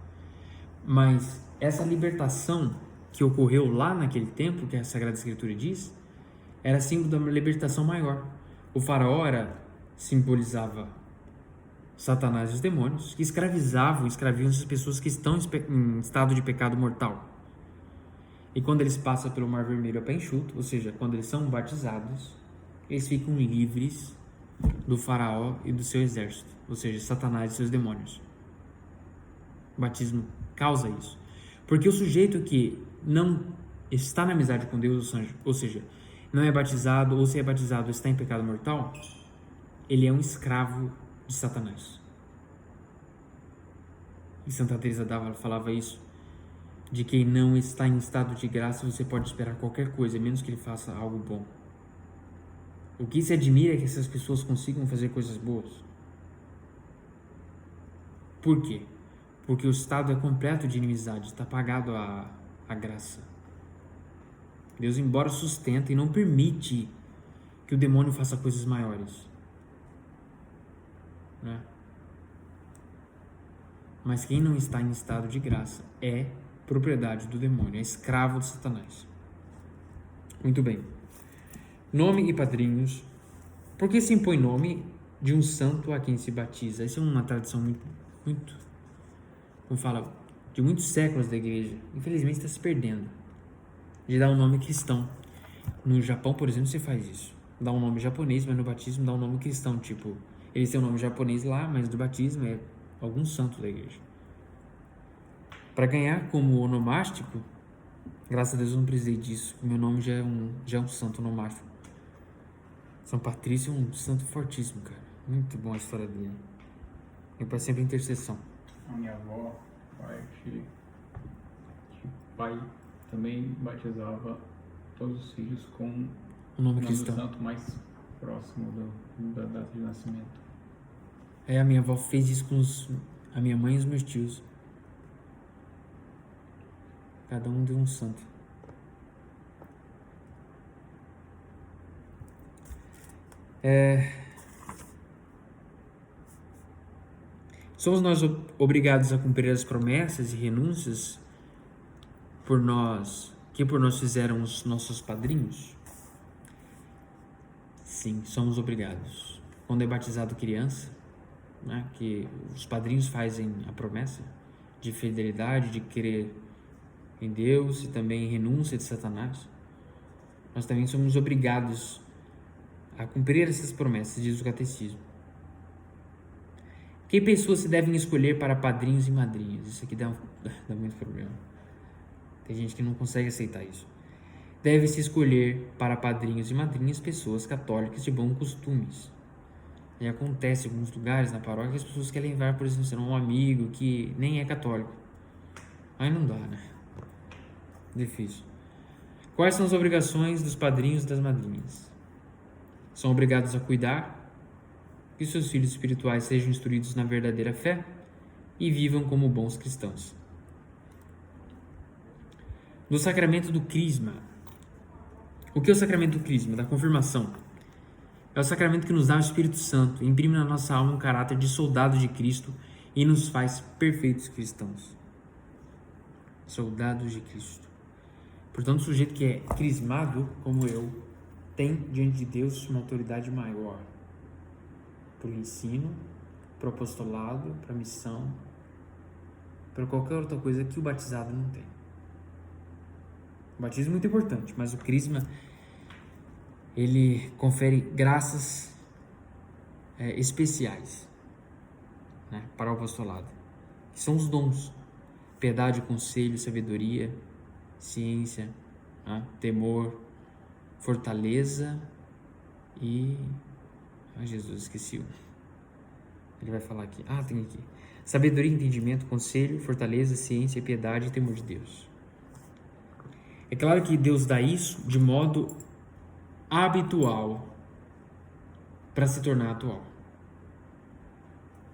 Mas essa libertação que ocorreu lá naquele tempo, que a Sagrada Escritura diz, era símbolo de uma libertação maior. O faraó simbolizava Satanás e os demônios, que escravizavam essas pessoas que estão em estado de pecado mortal. E quando eles passam pelo Mar Vermelho a pé enxuto, ou seja, quando eles são batizados, eles ficam livres do faraó e do seu exército, ou seja, Satanás e seus demônios. O batismo causa isso. Porque o sujeito que não está na amizade com Deus, ou seja, não é batizado, ou se é batizado está em pecado mortal, ele é um escravo de Satanás. E Santa Teresa d'Ávila falava isso, de quem não está em estado de graça, você pode esperar qualquer coisa, menos que ele faça algo bom. O que se admira é que essas pessoas consigam fazer coisas boas. Por quê? Porque o estado é completo de inimizade, está apagado a graça. Deus, embora sustenta e não permite que o demônio faça coisas maiores, né? Mas quem não está em estado de graça é propriedade do demônio, é escravo de Satanás. Muito bem. Nome e padrinhos. Por que se impõe nome de um santo a quem se batiza? Essa é uma tradição muito, como fala, de muitos séculos da igreja. Infelizmente está se perdendo. De dar um nome cristão. No Japão, por exemplo, você faz isso. Dá um nome japonês, mas no batismo dá um nome cristão. Tipo, eles têm um nome japonês lá, mas do batismo é algum santo da igreja. Para ganhar como onomástico, graças a Deus eu não precisei disso. Meu nome já é um santo onomástico. São Patrício é um santo fortíssimo, cara. Muito bom a história dele. Meu pai sempre intercessão. A minha avó, pai também batizava todos os filhos com o nome cristão, do santo mais próximo da data de nascimento. A minha avó fez isso com a minha mãe e os meus tios. Cada um deu um santo. Somos nós obrigados a cumprir as promessas e renúncias que por nós fizeram os nossos padrinhos? Sim, somos obrigados. Quando é batizado criança, né, que os padrinhos fazem a promessa de fidelidade, de crer em Deus e também renúncia de Satanás, nós também somos obrigados a cumprir essas promessas, diz o catecismo. Que pessoas se devem escolher para padrinhos e madrinhas? Isso aqui dá muito problema. Tem gente que não consegue aceitar isso. Deve-se escolher para padrinhos e madrinhas pessoas católicas de bons costumes. E acontece em alguns lugares na paróquia que as pessoas querem levar, por exemplo, um amigo que nem é católico. Aí não dá, né? Difícil. Quais são as obrigações dos padrinhos e das madrinhas? São obrigados a cuidar que seus filhos espirituais sejam instruídos na verdadeira fé e vivam como bons cristãos. No sacramento do crisma. O que é o sacramento do crisma? Da confirmação. É o sacramento que nos dá o Espírito Santo, imprime na nossa alma um caráter de soldado de Cristo e nos faz perfeitos cristãos. Soldados de Cristo. Portanto, o sujeito que é crismado, como eu, tem diante de Deus uma autoridade maior para o ensino, para o apostolado, para a missão, para qualquer outra coisa que o batizado não tem. O batismo é muito importante, mas o crisma, ele confere graças especiais, né, para o apostolado, que são os dons: piedade, conselho, sabedoria, ciência, né, temor, fortaleza e... Jesus, esqueci. Ele vai falar aqui. Tem aqui. Sabedoria, entendimento, conselho, fortaleza, ciência, piedade e temor de Deus. É claro que Deus dá isso de modo habitual para se tornar atual.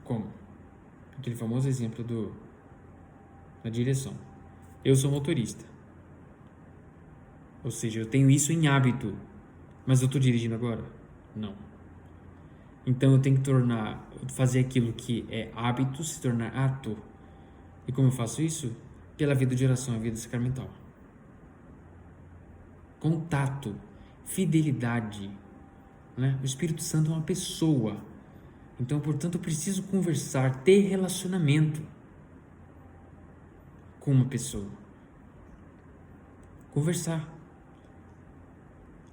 Como? Aquele famoso exemplo da direção. Eu sou motorista. Ou seja, eu tenho isso em hábito. Mas eu estou dirigindo agora? Não. Então eu tenho que fazer aquilo que é hábito se tornar ato. E como eu faço isso? Pela vida de oração, a vida sacramental. Contato, fidelidade, né? O Espírito Santo é uma pessoa. Então, portanto, eu preciso conversar, ter relacionamento com uma pessoa. Conversar.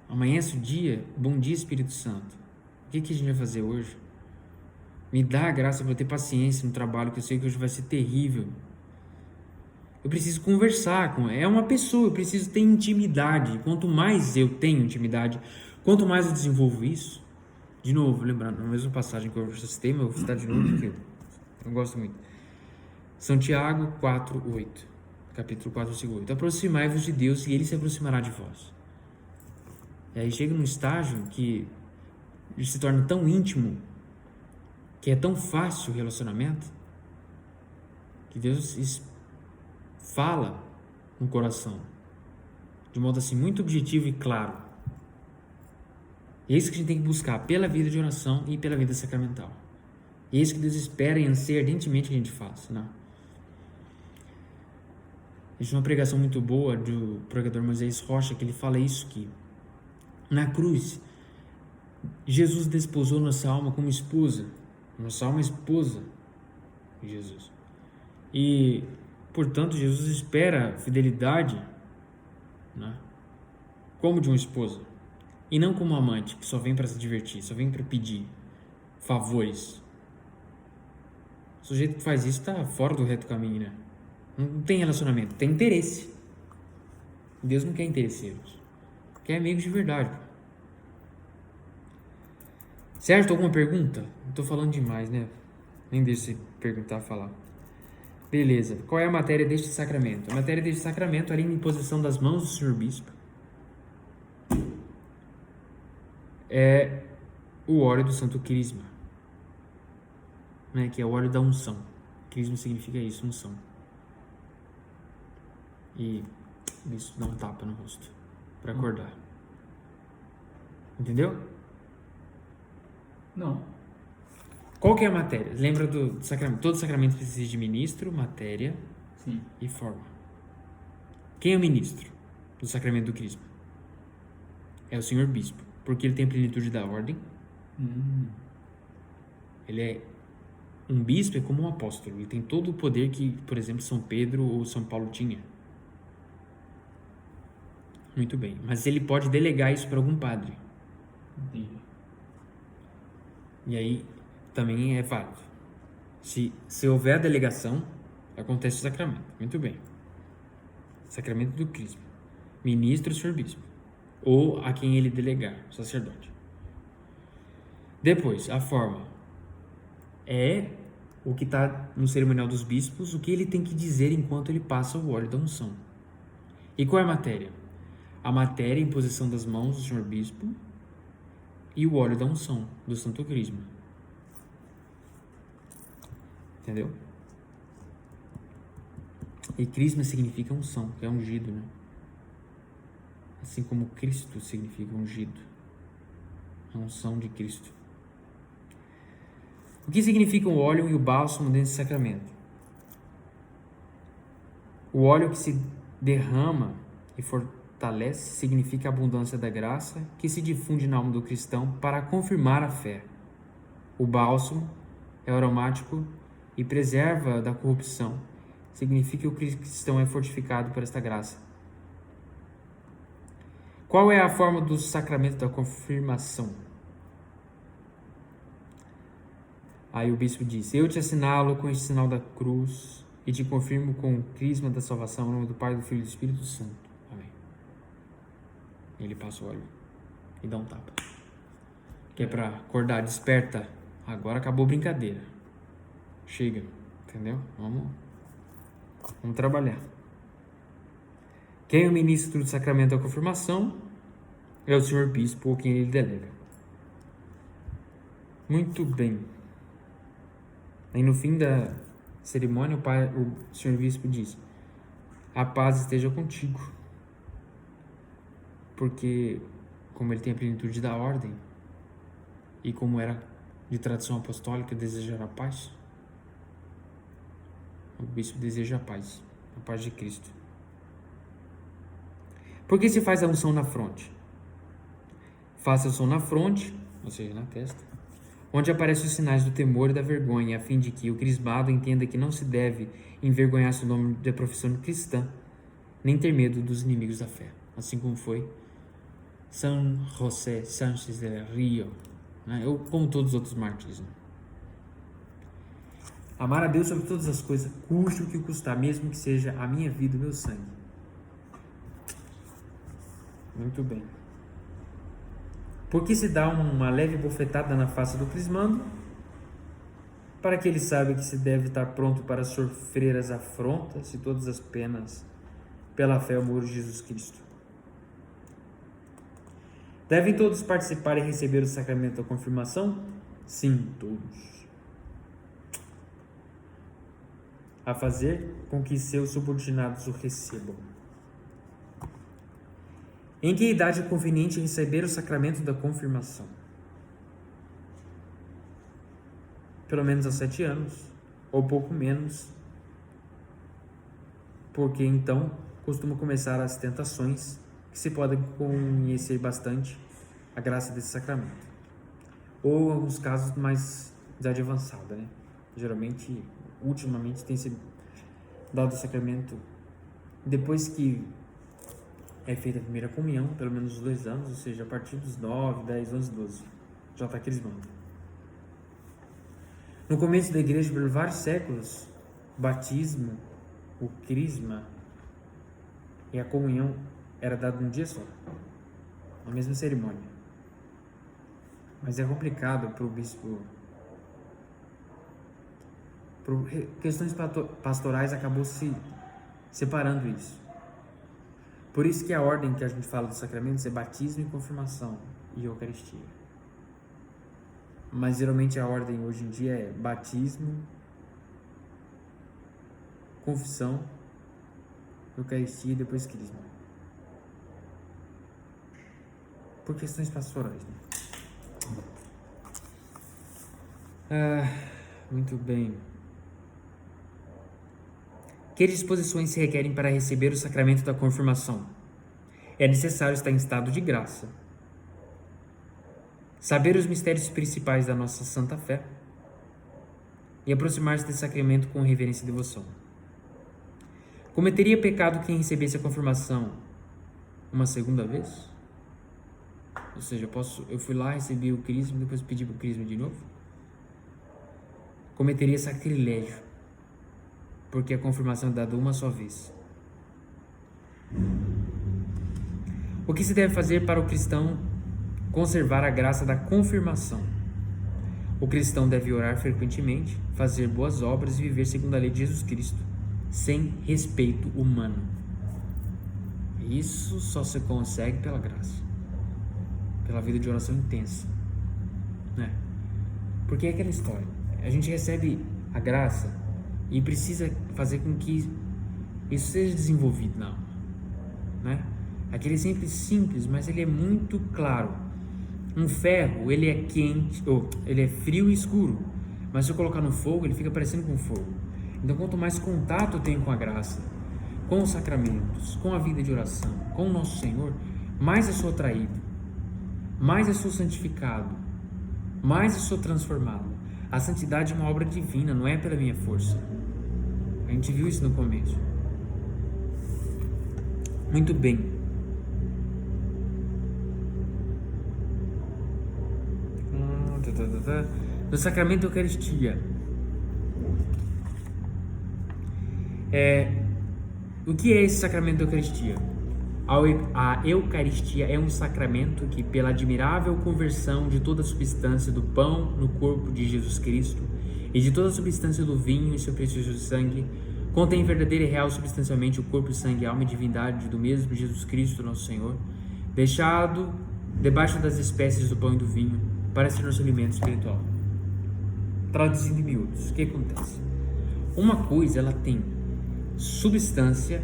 Amanhece o dia, bom dia, Espírito Santo. O que a gente vai fazer hoje? Me dá a graça para eu ter paciência no trabalho, que eu sei que hoje vai ser terrível. Eu preciso conversar com ela. É uma pessoa, eu preciso ter intimidade. Quanto mais eu tenho intimidade, quanto mais eu desenvolvo isso. De novo, lembrando, na mesma passagem que eu citei, mas eu vou citar de novo porque eu gosto muito. São Tiago 4:8. Capítulo 4, versículo 8. Aproximai-vos de Deus e Ele se aproximará de vós. E aí chega num estágio que ele se torna tão íntimo, que é tão fácil o relacionamento, que Deus fala no coração, de modo assim muito objetivo e claro. E é isso que a gente tem que buscar pela vida de oração e pela vida sacramental. E é isso que Deus espera e anseia ardentemente que a gente faça, né? Existe uma pregação muito boa do pregador Moisés Rocha, que ele fala isso, que na cruz Jesus desposou nossa alma como esposa. Nossa alma é esposa de Jesus. E, portanto, Jesus espera fidelidade, né, como de uma esposa. E não como um amante que só vem para se divertir, só vem para pedir favores. O sujeito que faz isso está fora do reto caminho, né? Não tem relacionamento, tem interesse. Deus não quer interesseiros. Quer amigos de verdade. Certo? Alguma pergunta? Não tô falando demais, né? Nem deixa você perguntar, falar. Beleza. Qual é a matéria deste sacramento? A matéria deste sacramento, além da imposição das mãos do Senhor Bispo, é o óleo do Santo Crisma, né? Que é o óleo da unção. Crisma significa isso, unção. E isso dá um tapa no rosto para acordar. Entendeu? Não. Qual que é a matéria? Lembra do sacramento? Todo sacramento precisa de ministro, matéria, sim, e forma. Quem é o ministro do sacramento do Crisma? É o Senhor Bispo, porque ele tem a plenitude da ordem. Ele é um bispo, é como um apóstolo. Ele tem todo o poder que, por exemplo, São Pedro ou São Paulo tinha. Muito bem. Mas ele pode delegar isso para algum padre. Entendi. E aí também é válido. Se houver a delegação, acontece o sacramento. Muito bem. Sacramento do Crisma. Ministro, Senhor Bispo. Ou a quem ele delegar, o sacerdote. Depois, a forma. É o que está no cerimonial dos bispos, o que ele tem que dizer enquanto ele passa o óleo da unção. E qual é a matéria? A matéria é a imposição das mãos do senhor bispo e o óleo da unção, do santo crisma. Entendeu? E crisma significa unção, que é ungido, né? Assim como Cristo significa ungido. A unção de Cristo. O que significa o óleo e o bálsamo desse sacramento? O óleo que se derrama e fortalece significa a abundância da graça que se difunde na alma do cristão para confirmar a fé. O bálsamo é aromático e preserva da corrupção. Significa que o cristão é fortificado por esta graça. Qual é a forma do sacramento da confirmação? Aí o bispo diz: eu te assinalo com este sinal da cruz e te confirmo com o crisma da salvação, em nome do Pai, do Filho e do Espírito Santo. Amém. Ele passa o óleo e dá um tapa. Que é para acordar, desperta. Agora acabou a brincadeira. Chega, entendeu? Vamos trabalhar. Quem é o ministro do sacramento da confirmação? É o senhor bispo ou quem ele delega. Muito bem. Aí no fim da cerimônia, o senhor bispo diz: a paz esteja contigo. Porque, como ele tem a plenitude da ordem, e como era de tradição apostólica desejar a paz, o bispo deseja a paz de Cristo. Por que se faz a unção na fronte? Faça a unção na fronte, ou seja, na testa, onde aparecem os sinais do temor e da vergonha, a fim de que o crismado entenda que não se deve envergonhar seu nome da profissão cristã, nem ter medo dos inimigos da fé, assim como foi São José Sánchez del Rio, né? Eu, como todos os outros mártires. Né? Amar a Deus sobre todas as coisas, custe o que custar, mesmo que seja a minha vida e o meu sangue. Muito bem. Por que se dá uma leve bofetada na face do crismando? Para que ele saiba que se deve estar pronto para sofrer as afrontas e todas as penas pela fé e amor de Jesus Cristo. Devem todos participar e receber o sacramento da confirmação? Sim, todos. A fazer com que seus subordinados o recebam. Em que idade é conveniente receber o sacramento da confirmação? Pelo menos aos 7 anos, ou pouco menos, porque então costuma começar as tentações que se podem conhecer bastante a graça desse sacramento. Ou alguns casos mais idade avançada, né? Geralmente, ultimamente tem se dado o sacramento depois que é feita a primeira comunhão, pelo menos os 2 anos, ou seja, a partir dos 9, 10, 11, 12, já está crismando. No começo da igreja, por vários séculos, o batismo, o crisma e a comunhão era dado num dia só, na mesma cerimônia. Mas é complicado para o bispo, por questões pastorais, acabou se separando isso. Por isso que a ordem que a gente fala dos sacramentos é batismo e confirmação e eucaristia. Mas geralmente a ordem hoje em dia é batismo, confissão, eucaristia e depois crisma. Por questões pastorais, né? Muito bem. Que disposições se requerem para receber o sacramento da confirmação? É necessário estar em estado de graça, saber os mistérios principais da nossa santa fé e aproximar-se desse sacramento com reverência e devoção. Cometeria pecado quem recebesse a confirmação uma segunda vez? Ou seja, eu fui lá, recebi o crisma e depois pedi para o crisma de novo? Cometeria sacrilégio, porque a confirmação é dada uma só vez. O que se deve fazer para o cristão conservar a graça da confirmação? O cristão deve orar frequentemente, fazer boas obras e viver segundo a lei de Jesus Cristo, sem respeito humano. Isso só se consegue pela graça, pela vida de oração intensa, né? Porque é aquela história, a gente recebe a graça e precisa fazer com que isso seja desenvolvido na alma, né? Aquele simples, mas ele é muito claro. Um ferro, ele é quente, ou ele é frio e escuro, mas se eu colocar no fogo, ele fica parecendo com fogo. Então, quanto mais contato eu tenho com a graça, com os sacramentos, com a vida de oração, com o nosso Senhor, mais eu sou atraído, mais eu sou santificado, mais eu sou transformado. A santidade é uma obra divina, não é pela minha força. A gente viu isso no começo. Muito bem. No sacramento da Eucaristia. O que é esse sacramento da Eucaristia? A Eucaristia é um sacramento que, pela admirável conversão de toda a substância do pão no corpo de Jesus Cristo e de toda a substância do vinho em seu precioso sangue, contém verdadeira e real substancialmente o corpo, sangue, alma e divindade do mesmo Jesus Cristo, nosso Senhor, deixado debaixo das espécies do pão e do vinho, para ser nosso alimento espiritual. Traduzindo em miúdos, o que acontece? Uma coisa, ela tem substância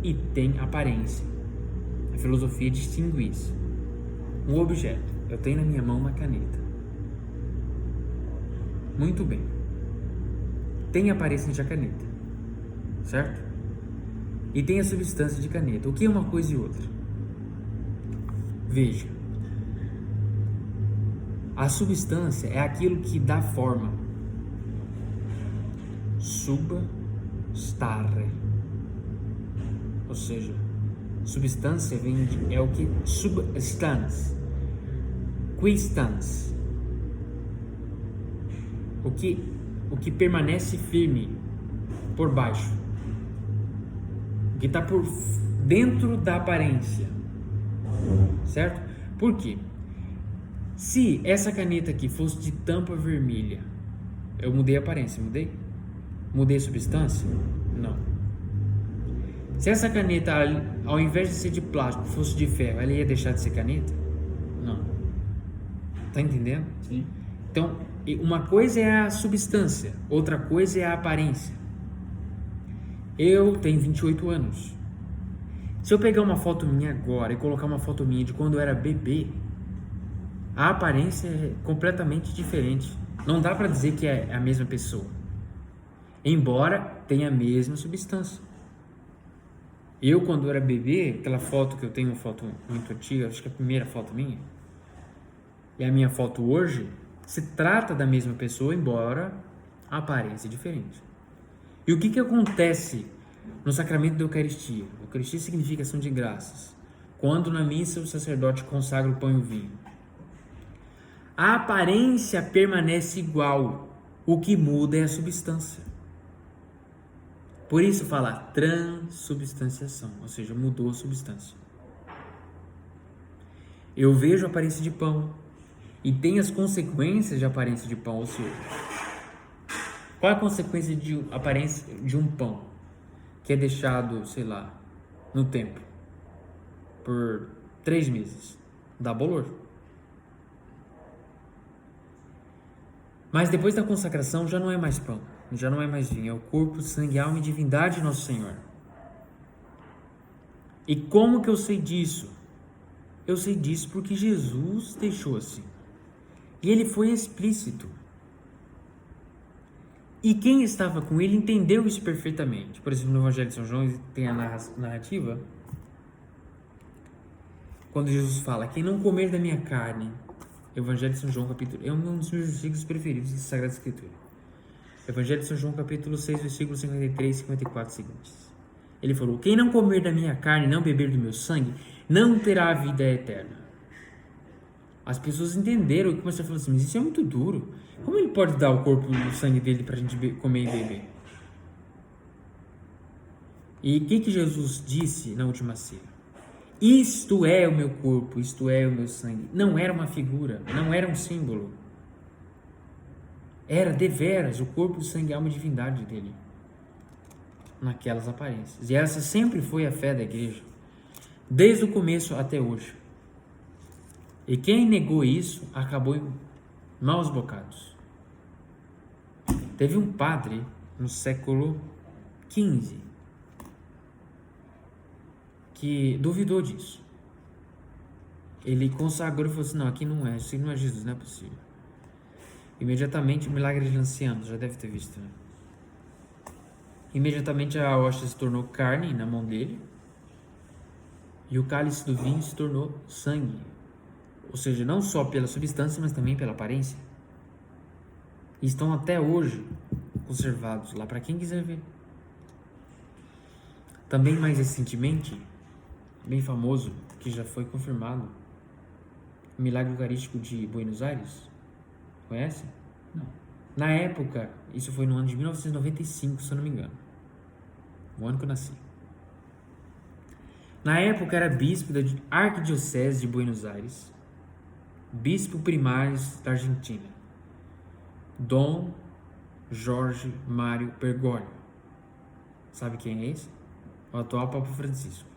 e tem aparência. A filosofia distingue isso. Um objeto, eu tenho na minha mão uma caneta. Muito bem. Tem a aparência de caneta, certo? E tem a substância de caneta. O que é uma coisa e outra? Veja. A substância é aquilo que dá forma. Substare. Ou seja, substância é o que substans. Quistans. O que permanece firme por baixo. O que está por dentro da aparência. Certo? Por quê? Se essa caneta aqui fosse de tampa vermelha, eu mudei a aparência, mudei? Mudei a substância? Não. Se essa caneta, ao invés de ser de plástico, fosse de ferro, ela ia deixar de ser caneta? Não. Tá entendendo? Sim. Então, uma coisa é a substância, outra coisa é a aparência. Eu tenho 28 anos. Se eu pegar uma foto minha agora e colocar uma foto minha de quando eu era bebê, a aparência é completamente diferente. Não dá para dizer que é a mesma pessoa, embora tenha a mesma substância. Eu, quando era bebê, aquela foto que eu tenho, uma foto muito antiga, acho que é a primeira foto minha, e a minha foto hoje, se trata da mesma pessoa, embora a aparência é diferente. E o que acontece no sacramento da Eucaristia? A Eucaristia significa ação de graças. Quando na missa o sacerdote consagra o pão e o vinho, a aparência permanece igual, o que muda é a substância. Por isso fala transubstanciação, ou seja, mudou a substância. Eu vejo a aparência de pão e tem as consequências de aparência de pão, ou seja, qual é a consequência de aparência de um pão que é deixado, sei lá, no tempo por 3 meses? Dá bolor. Mas depois da consagração já não é mais pão, já não é mais vinho, é o corpo, sangue, alma e divindade de Nosso Senhor. E como que eu sei disso? Eu sei disso porque Jesus deixou assim. E ele foi explícito. E quem estava com ele entendeu isso perfeitamente. Por exemplo, no Evangelho de São João tem a narrativa, quando Jesus fala, quem não comer da minha carne, Evangelho de São João, capítulo... É um dos meus versículos preferidos da Sagrada Escritura. Evangelho de São João, capítulo 6, versículos 53 e 54 seguintes. Ele falou, quem não comer da minha carne e não beber do meu sangue, não terá a vida eterna. As pessoas entenderam e começaram a falar assim, mas isso é muito duro. Como ele pode dar o corpo e o sangue dele para a gente comer e beber? E o que Jesus disse na última ceia? Isto é o meu corpo, isto é o meu sangue. Não era uma figura, não era um símbolo. Era deveras o corpo, o sangue, a alma e a divindade dele. Naquelas aparências. E essa sempre foi a fé da igreja. desde o começo até hoje. E quem negou isso acabou em maus bocados. Teve um padre no século XV que duvidou disso. Ele consagrou e falou assim: não, aqui não é, isso não é Jesus, não é possível. Imediatamente o milagre de Lanciano, já deve ter visto, né? Imediatamente a hóstia se tornou carne na mão dele e o cálice do vinho se tornou sangue. Ou seja, não só pela substância, mas também pela aparência. E estão até hoje conservados lá para quem quiser ver. Também mais recentemente, bem famoso, que já foi confirmado, o milagre eucarístico de Buenos Aires. Conhece? Não. Na época, isso foi no ano de 1995, se eu não me engano. O ano que eu nasci. Na época era bispo da Arquidiocese de Buenos Aires, bispo primário da Argentina, Dom Jorge Mário Bergoglio. Sabe quem é esse? O atual Papa Francisco.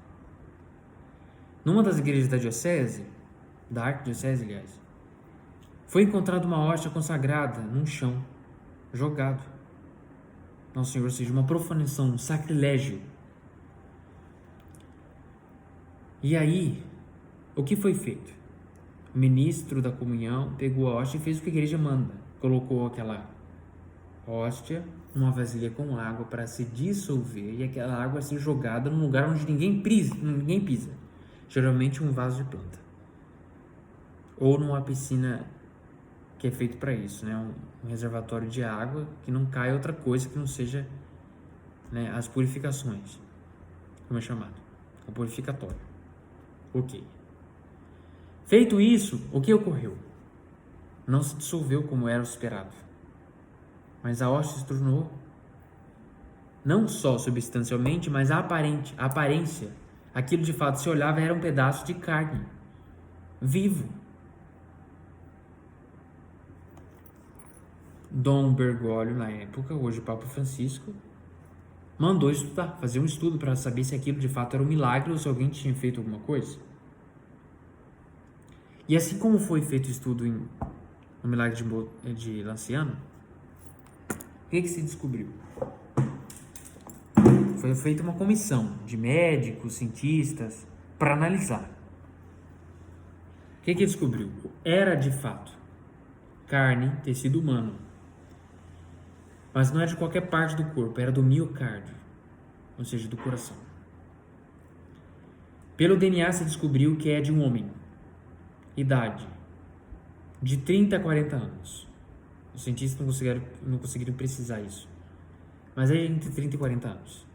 Numa das igrejas da diocese, da Arquidiocese, aliás, foi encontrada uma hóstia consagrada num chão, jogado. Nosso Senhor, ou seja, uma profanação, um sacrilégio. E aí, o que foi feito? O ministro da comunhão pegou a hóstia e fez o que a igreja manda. Colocou aquela hóstia numa vasilha com água para se dissolver e aquela água ser jogada num lugar onde ninguém pisa. Geralmente um vaso de planta. Ou numa piscina que é feito para isso, né? Um reservatório de água que não cai outra coisa que não seja, né, as purificações, como é chamado, o purificatório. Ok. Feito isso, o que ocorreu? Não se dissolveu como era o esperado, mas a hóstia se tornou não só substancialmente, mas a aparência. Aquilo de fato se olhava era um pedaço de carne vivo. Dom Bergoglio, na época, hoje Papa Francisco, mandou estudar, fazer um estudo para saber se aquilo de fato era um milagre ou se alguém tinha feito alguma coisa. E assim como foi feito o estudo no milagre de Lanciano, o que se descobriu? Foi feita uma comissão de médicos, cientistas, para analisar. O que descobriu? Era de fato carne, tecido humano. Mas não era de qualquer parte do corpo, era do miocárdio, ou seja, do coração. Pelo DNA se descobriu que é de um homem, idade de 30 a 40 anos. Os cientistas não conseguiram precisar isso, mas é entre 30 e 40 anos.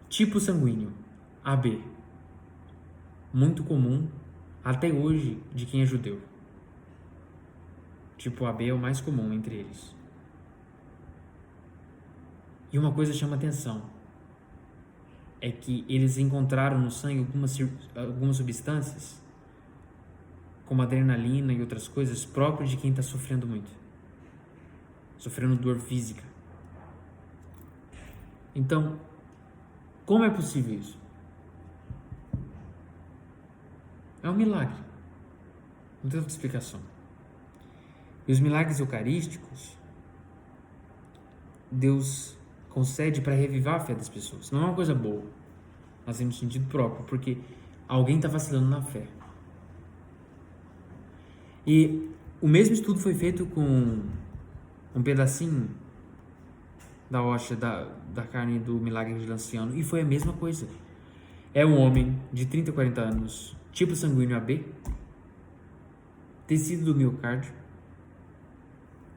Tipo sanguíneo, AB, muito comum até hoje de quem é judeu. Tipo AB é o mais comum entre eles. E uma coisa chama atenção, é que eles encontraram no sangue algumas substâncias, como adrenalina e outras coisas, próprias de quem está sofrendo muito, sofrendo dor física. Então, como é possível isso? É um milagre, não tem outra explicação. E os milagres eucarísticos, Deus concede para revivar a fé das pessoas. Não é uma coisa boa, mas no sentido próprio, porque alguém está vacilando na fé. E o mesmo estudo foi feito com um pedacinho da hóstia da carne do milagre de Lanciano, e foi a mesma coisa. É um homem de 30 a 40 anos, tipo sanguíneo AB, tecido do miocárdio,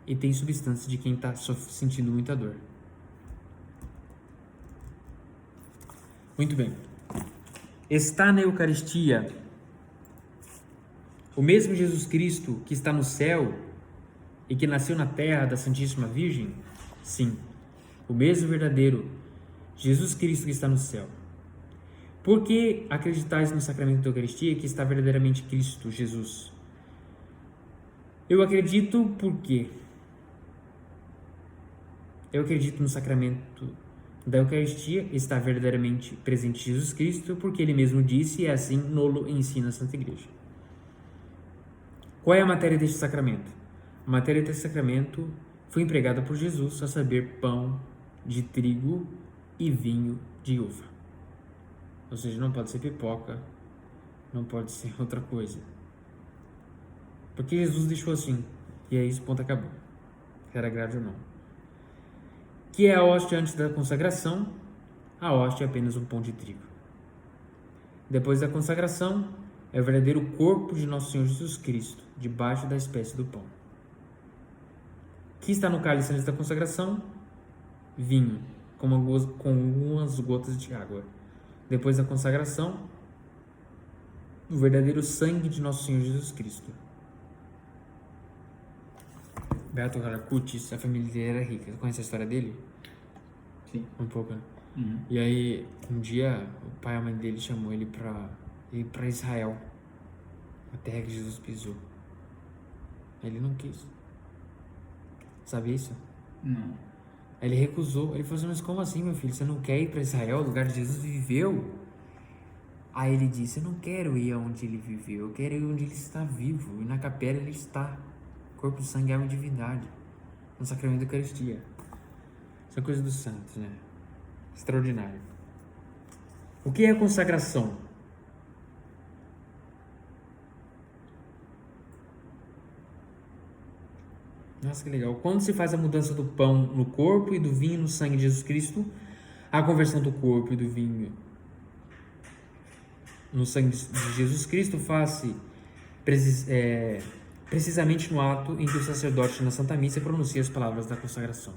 e tem substância de quem está sentindo muita dor. Muito bem. Está na Eucaristia o mesmo Jesus Cristo que está no céu e que nasceu na terra da Santíssima Virgem? Sim, o mesmo verdadeiro Jesus Cristo que está no céu. Por que acreditais no sacramento da Eucaristia que está verdadeiramente Cristo, Jesus? Eu acredito porque eu acredito no sacramento da Eucaristia está verdadeiramente presente Jesus Cristo, porque ele mesmo disse, e assim nolo ensina a Santa Igreja. Qual é a matéria deste sacramento? A matéria deste sacramento foi empregada por Jesus, a saber, pão de trigo e vinho de uva. Ou seja, não pode ser pipoca, não pode ser outra coisa. Porque Jesus deixou assim, e é isso, ponto, acabou. Quer agrade ou não. Que é a hóstia antes da consagração? A hóstia é apenas um pão de trigo. Depois da consagração, é o verdadeiro corpo de Nosso Senhor Jesus Cristo, debaixo da espécie do pão. Que está no cálice antes da consagração? Vinho, com algumas gotas de água. Depois da consagração, o verdadeiro sangue de Nosso Senhor Jesus Cristo. Beato Haracutis, a família dele era rica. Você conhece a história dele? Sim. Um pouco, né? Uhum. E aí, um dia, o pai e a mãe dele chamou ele para ir para Israel, a terra que Jesus pisou. Ele não quis. Sabe isso? Não. Aí ele recusou. Ele falou assim, mas como assim, meu filho? Você não quer ir para Israel, o lugar que Jesus viveu? Aí ele disse, eu não quero ir aonde ele viveu, eu quero ir onde ele está vivo. E na capela ele está. Corpo, sangue, alma e divindade. No sacramento da Eucaristia. Isso é coisa dos santos, né? Extraordinário. O que é a consagração? Nossa, que legal. Quando se faz a mudança do pão no corpo e do vinho no sangue de Jesus Cristo, a conversão do corpo e do vinho no sangue de Jesus Cristo faz-se precisamente no ato em que o sacerdote na Santa Missa pronuncia as palavras da consagração.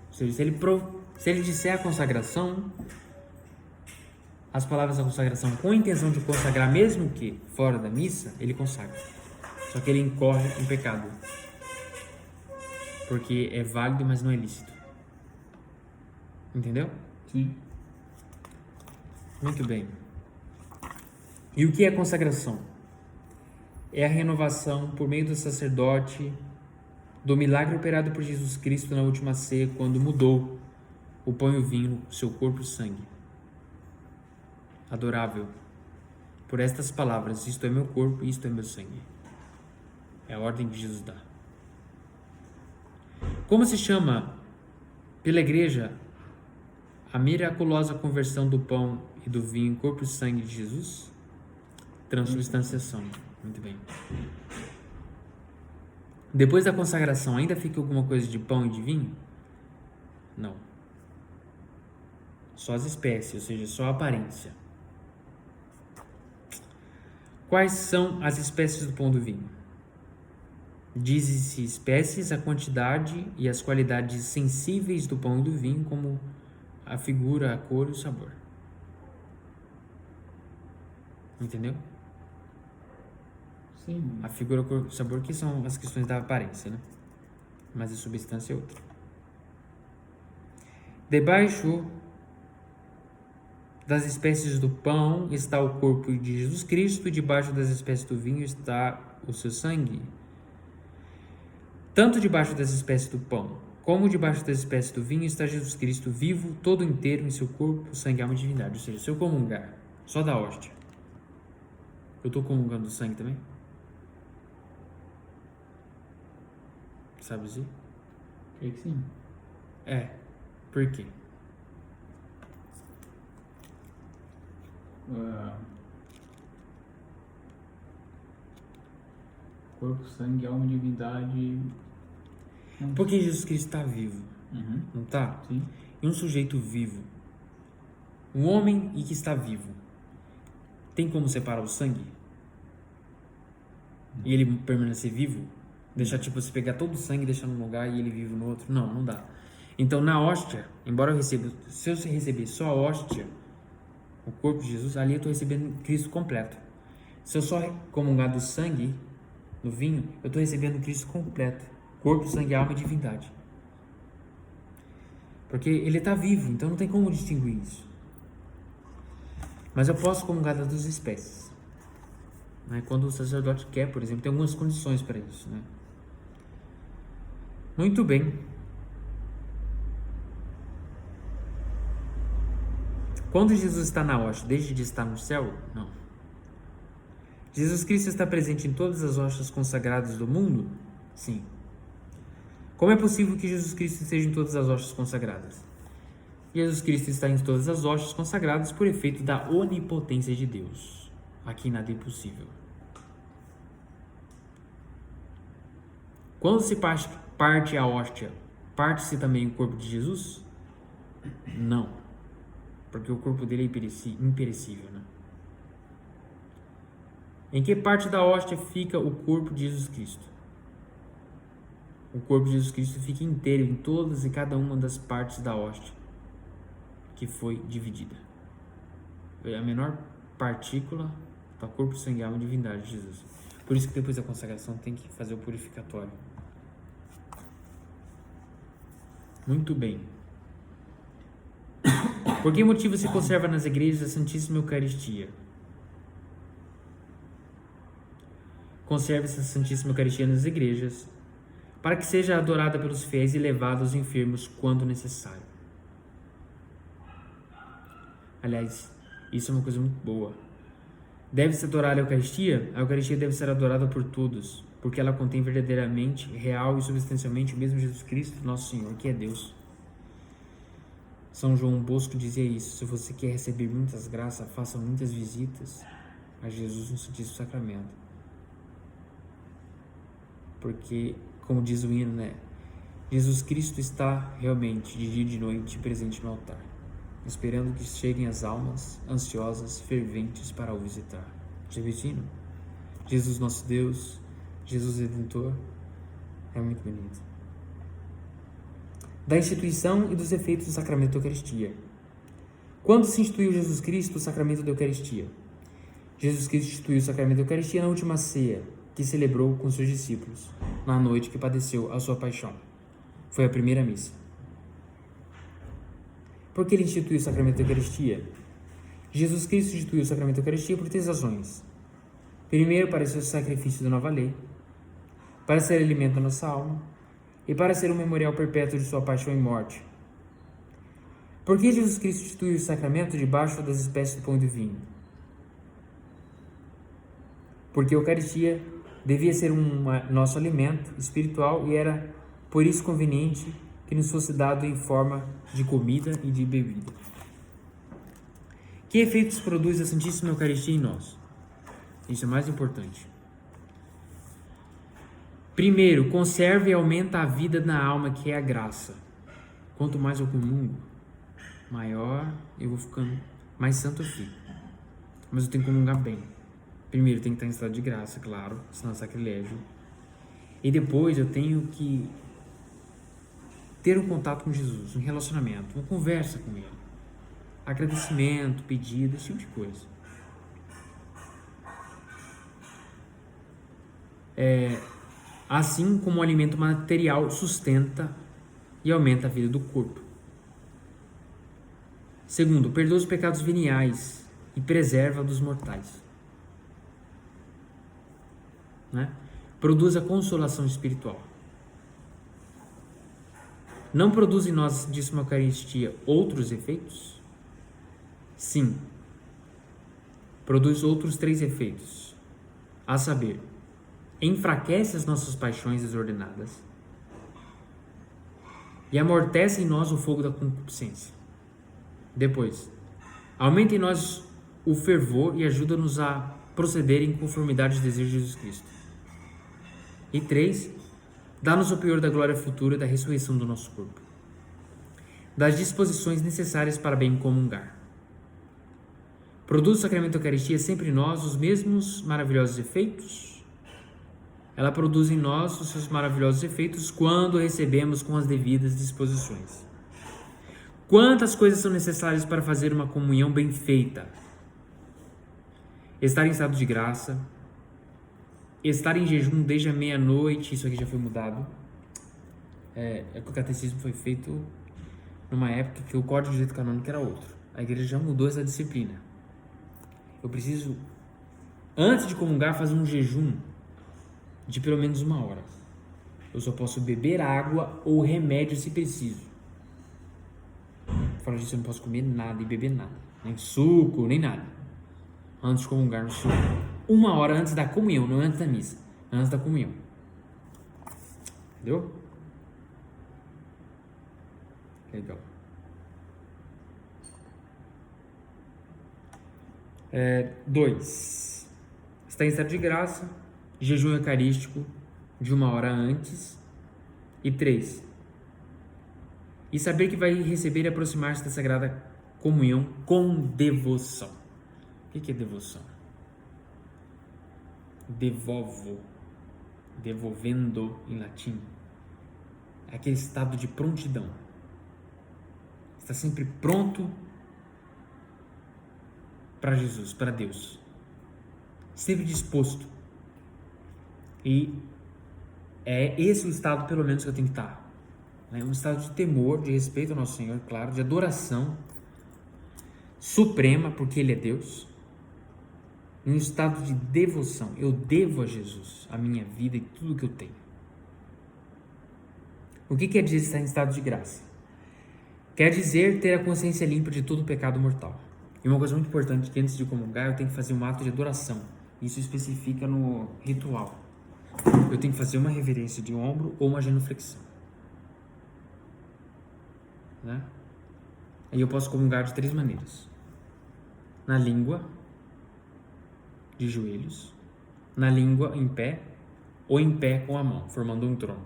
Ou seja, se ele disser a consagração, as palavras da consagração com a intenção de consagrar, mesmo que fora da missa, ele consagra. Só que ele incorre em pecado. Porque é válido, mas não é lícito. Entendeu? Sim. Muito bem. E o que é consagração? É a renovação por meio do sacerdote do milagre operado por Jesus Cristo na última ceia, quando mudou o pão e o vinho no seu corpo e sangue. Adorável. Por estas palavras, isto é meu corpo e isto é meu sangue. É a ordem que Jesus dá. Como se chama pela igreja a miraculosa conversão do pão e do vinho em corpo e sangue de Jesus? Transubstanciação. Muito bem. Depois da consagração, ainda fica alguma coisa de pão e de vinho? Não. Só as espécies, ou seja, só a aparência. Quais são as espécies do pão e do vinho? Diz-se espécies a quantidade e as qualidades sensíveis do pão e do vinho, como a figura, a cor e o sabor. Entendeu? Sim. A figura, a cor e o sabor, que são as questões da aparência, né? Mas a substância é outra. Debaixo das espécies do pão está o corpo de Jesus Cristo, e debaixo das espécies do vinho está o seu sangue. Tanto debaixo das espécies do pão, como debaixo das espécies do vinho, está Jesus Cristo vivo, todo inteiro em seu corpo, sangue, alma e divindade. Ou seja, se eu comungar só da hóstia, eu estou comungando do sangue também? Sabe dizer? Creio que sim. É. Por quê? Corpo, sangue, alma, divindade. Porque Jesus Cristo está vivo, Uhum. não está? Sim. E um sujeito vivo, um homem e que está vivo, tem como separar o sangue? E ele permanecer vivo? Deixar, tipo, você pegar todo o sangue e deixar num lugar e ele vivo no outro? Não, não dá. Então, na hóstia, embora eu receba, se eu receber só a hóstia, o corpo de Jesus, ali eu estou recebendo Cristo completo. Se eu só comungar do sangue, do vinho, eu estou recebendo Cristo completo. Corpo, sangue, alma e divindade. Porque ele está vivo, então não tem como distinguir isso. Mas eu posso comungar das duas espécies. Né? Quando o sacerdote quer, por exemplo, tem algumas condições para isso. Né? Muito bem. Quando Jesus está na hóstia, deixa de estar no céu? Não. Jesus Cristo está presente em todas as hóstias consagradas do mundo? Sim. Como é possível que Jesus Cristo esteja em todas as hóstias consagradas? Jesus Cristo está em todas as hóstias consagradas por efeito da onipotência de Deus. Aqui nada é impossível. Quando se parte a hóstia, parte-se também o corpo de Jesus? Não. Porque o corpo dele é imperecível, né? Em que parte da hóstia fica o corpo de Jesus Cristo? O corpo de Jesus Cristo fica inteiro em todas e cada uma das partes da hóstia que foi dividida. A menor partícula do corpo, sangue, alma e divindade de Jesus. Por isso que depois da consagração tem que fazer o purificatório. Muito bem. Por que motivo se conserva nas igrejas a Santíssima Eucaristia? Conserve-se a Santíssima Eucaristia nas igrejas, para que seja adorada pelos fiéis e levada aos enfermos quando necessário. Aliás, isso é uma coisa muito boa. Deve-se adorar a Eucaristia? A Eucaristia deve ser adorada por todos, porque ela contém verdadeiramente, real e substancialmente o mesmo Jesus Cristo, nosso Senhor, que é Deus. São João Bosco dizia isso: se você quer receber muitas graças, faça muitas visitas a Jesus no Santíssimo Sacramento. Porque, como diz o hino, né? Jesus Cristo está realmente de dia e de noite presente no altar, esperando que cheguem as almas ansiosas, ferventes para o visitar. Já viu esse hino? Jesus nosso Deus, Jesus Redentor, é muito bonito. Da instituição e dos efeitos do sacramento da Eucaristia. Quando se instituiu Jesus Cristo o sacramento da Eucaristia? Jesus Cristo instituiu o sacramento da Eucaristia na última ceia, que celebrou com seus discípulos, na noite que padeceu a sua paixão. Foi a primeira missa. Por que ele instituiu o sacramento da Eucaristia? Jesus Cristo instituiu o sacramento da Eucaristia por 3 razões. Primeiro, para ser o sacrifício da nova lei, para ser alimento da nossa alma e para ser um memorial perpétuo de sua paixão e morte. Por que Jesus Cristo instituiu o sacramento debaixo das espécies do pão e do vinho? Porque a Eucaristia devia ser nosso alimento espiritual e era por isso conveniente que nos fosse dado em forma de comida e de bebida. Que efeitos produz a Santíssima Eucaristia em nós? Isso é mais importante. Primeiro, conserva e aumenta a vida na alma, que é a graça. Quanto mais eu comungo, maior eu vou ficando, mais santo eu fico. Mas eu tenho que comungar bem. Primeiro, eu tenho que estar em estado de graça, claro, senão é sacrilégio. E depois eu tenho que ter um contato com Jesus, um relacionamento, uma conversa com Ele. Agradecimento, pedido, esse tipo de coisa. Assim como o alimento material sustenta e aumenta a vida do corpo. Segundo, perdoa os pecados veniais e preserva dos mortais. Né? Produz a consolação espiritual. Não produz em nós a Santíssima Eucaristia outros efeitos? Sim. Produz outros 3 efeitos. A saber, enfraquece as nossas paixões desordenadas e amortece em nós o fogo da concupiscência. Depois, aumenta em nós o fervor e ajuda-nos a proceder em conformidade aos desejos de Jesus Cristo. E 3, dá-nos o penhor da glória futura e da ressurreição do nosso corpo, das disposições necessárias para bem comungar. Produz o sacramento da Eucaristia sempre em nós os mesmos maravilhosos efeitos? Ela produz em nós os seus maravilhosos efeitos quando recebemos com as devidas disposições. Quantas coisas são necessárias para fazer uma comunhão bem feita? Estar em estado de graça, estar em jejum desde a meia-noite, isso aqui já foi mudado. Que o catecismo foi feito numa época que o Código de Direito Canônico era outro. A igreja já mudou essa disciplina. Eu preciso, antes de comungar, fazer um jejum de pelo menos 1 hora. Eu só posso beber água ou remédio se preciso. Fora disso, eu não posso comer nada e beber nada. Nem suco, nem nada. Antes de comungar no suco. 1 hora antes da comunhão, não antes da missa. Antes da comunhão. Entendeu? Legal. 2. Está em estado de graça, jejum eucarístico de 1 hora antes. E 3. E saber que vai receber e aproximar-se da Sagrada Comunhão com devoção. O que é devoção? Devolvo, devolvendo em latim. É aquele estado de prontidão. Está sempre pronto para Jesus, para Deus. Sempre disposto. E é esse o estado, pelo menos, que eu tenho que estar. É um estado de temor, de respeito ao nosso Senhor, claro, de adoração suprema, porque Ele é Deus. Um estado de devoção. Eu devo a Jesus a minha vida e tudo que eu tenho. O que quer dizer estar em estado de graça? Quer dizer ter a consciência limpa de todo pecado mortal. E uma coisa muito importante, que antes de comungar eu tenho que fazer um ato de adoração. Isso especifica no ritual. Eu tenho que fazer uma reverência de ombro ou uma genuflexão. Né? Aí eu posso comungar de 3 maneiras. Na língua, de joelhos, na língua em pé, ou em pé com a mão, formando um trono.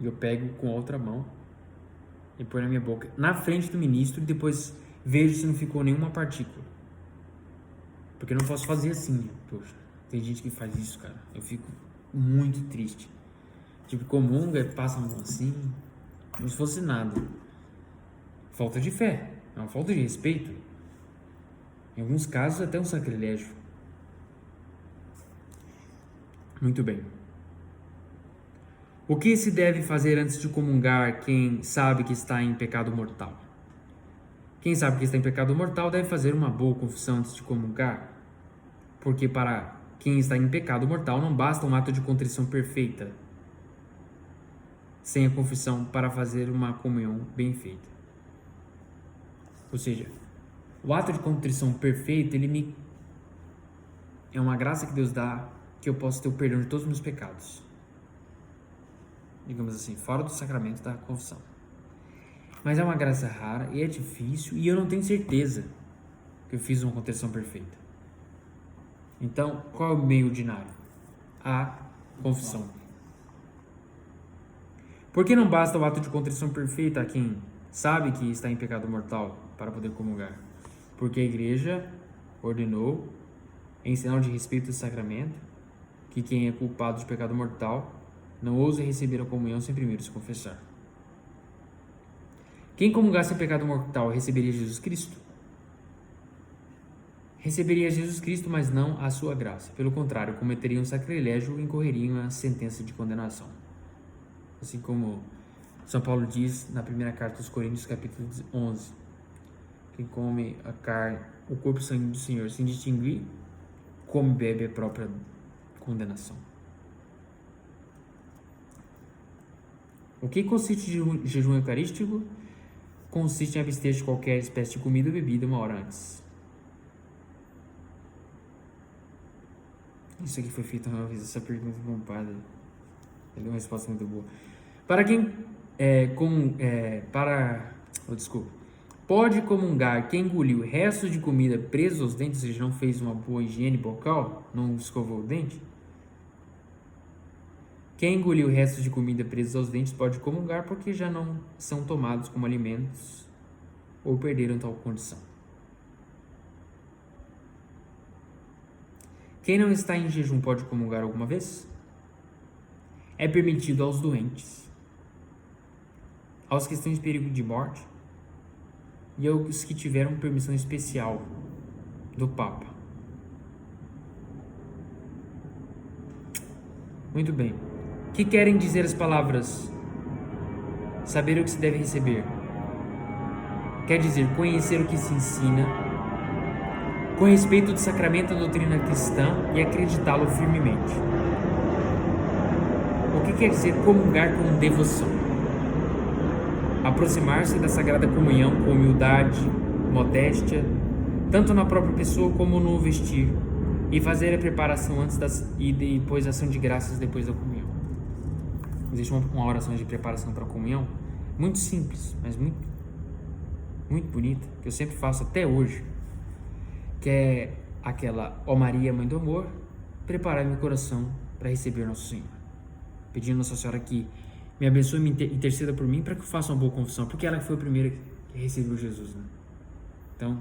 E eu pego com a outra mão e põe na minha boca, na frente do ministro, e depois vejo se não ficou nenhuma partícula. Porque eu não posso fazer assim, poxa. Tem gente que faz isso, cara. Eu fico muito triste. Tipo, comunga e passa a mão assim, como se fosse nada. Falta de fé, é uma falta de respeito. Em alguns casos, até um sacrilégio. Muito bem. O que se deve fazer antes de comungar quem sabe que está em pecado mortal? Quem sabe que está em pecado mortal deve fazer uma boa confissão antes de comungar, porque para quem está em pecado mortal não basta um ato de contrição perfeita sem a confissão para fazer uma comunhão bem feita. Ou seja, o ato de contrição perfeita, é uma graça que Deus dá, que eu posso ter o perdão de todos os meus pecados. Digamos assim, fora do sacramento da confissão. Mas é uma graça rara e é difícil, e eu não tenho certeza que eu fiz uma contrição perfeita. Então, qual é o meio ordinário? A confissão. Por que não basta o ato de contrição perfeita a quem sabe que está em pecado mortal para poder comungar? Porque a igreja ordenou, em sinal de respeito ao sacramento, que quem é culpado de pecado mortal não ouse receber a comunhão sem primeiro se confessar. Quem comungasse em pecado mortal receberia Jesus Cristo? Receberia Jesus Cristo, mas não a sua graça. Pelo contrário, cometeria um sacrilégio e incorreria em uma sentença de condenação. Assim como São Paulo diz na primeira carta aos Coríntios, capítulo 11. Quem come a carne, o corpo e sangue do Senhor sem distinguir, come e bebe a própria condenação. O que consiste de jejum eucarístico? Consiste em abster de qualquer espécie de comida ou bebida 1 hora antes. Isso aqui foi feito uma vez, essa pergunta com o padre. Ele deu uma resposta muito boa. Para quem pode comungar quem engoliu restos de comida presos aos dentes, ou seja, não fez uma boa higiene bucal, não escovou o dente? Quem engoliu restos de comida presos aos dentes pode comungar porque já não são tomados como alimentos ou perderam tal condição. Quem não está em jejum pode comungar alguma vez? É permitido aos doentes, aos que estão em perigo de morte e aos que tiveram permissão especial do Papa. Muito bem. O que querem dizer as palavras? Saber o que se deve receber. Quer dizer, conhecer o que se ensina, com respeito do sacramento da doutrina cristã e acreditá-lo firmemente. O que quer dizer comungar com devoção? aproximar-se da Sagrada Comunhão com humildade, modéstia, tanto na própria pessoa como no vestir, e fazer a preparação e depois a ação de graças depois da comunhão. Existe uma oração de preparação para a comunhão, muito simples, mas muito bonita, que eu sempre faço até hoje, que é aquela: ó Maria, Mãe do Amor, preparai meu coração para receber Nosso Senhor. Pedindo Nossa Senhora que me abençoe e me interceda por mim para que eu faça uma boa confissão, porque ela foi a primeira que recebeu Jesus, né? Então,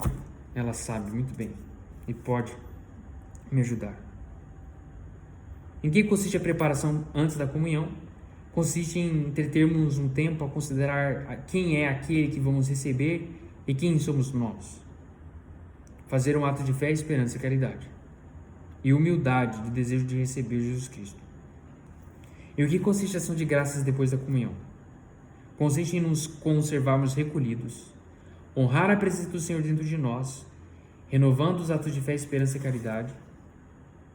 ela sabe muito bem e pode me ajudar. Em que consiste a preparação antes da comunhão? Consiste em entretermos um tempo a considerar quem é aquele que vamos receber e quem somos nós. Fazer um ato de fé, esperança e caridade. E humildade, de desejo de receber Jesus Cristo. E o que consiste a ação de graças depois da comunhão? Consiste em nos conservarmos recolhidos, honrar a presença do Senhor dentro de nós, renovando os atos de fé, esperança e caridade,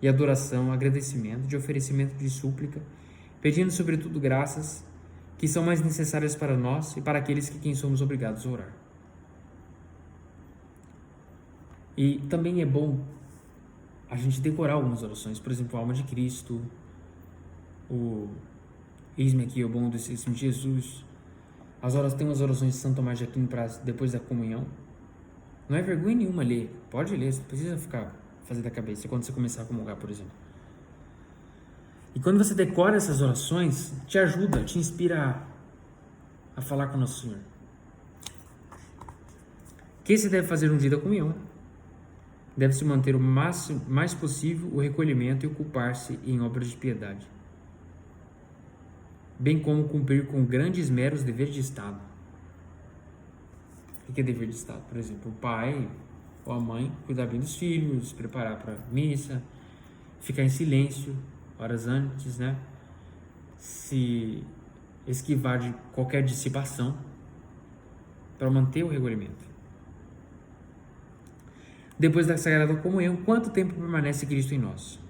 e adoração, agradecimento, de oferecimento de súplica, pedindo sobretudo graças que são mais necessárias para nós e para aqueles que quem somos obrigados a orar. E também é bom a gente decorar algumas orações, por exemplo, a Alma de Cristo, o Eis-me aqui, o bom desse Jesus. Tem umas orações de Santo Tomás de Aquino para depois da comunhão. Não é vergonha nenhuma ler, pode ler, você não precisa fazer da cabeça quando você começar a comungar, por exemplo. E quando você decora essas orações, te ajuda, te inspira a falar com Nosso Senhor. O que se deve fazer no dia da comunhão? Deve-se manter o mais possível o recolhimento e ocupar-se em obras de piedade, bem como cumprir com grande esmero os deveres de Estado. O que é dever de Estado? Por exemplo, o pai ou a mãe cuidar bem dos filhos, preparar para a missa, ficar em silêncio horas antes, né? Se esquivar de qualquer dissipação para manter o recolhimento. Depois da Sagrada Comunhão, quanto tempo permanece Cristo em nós?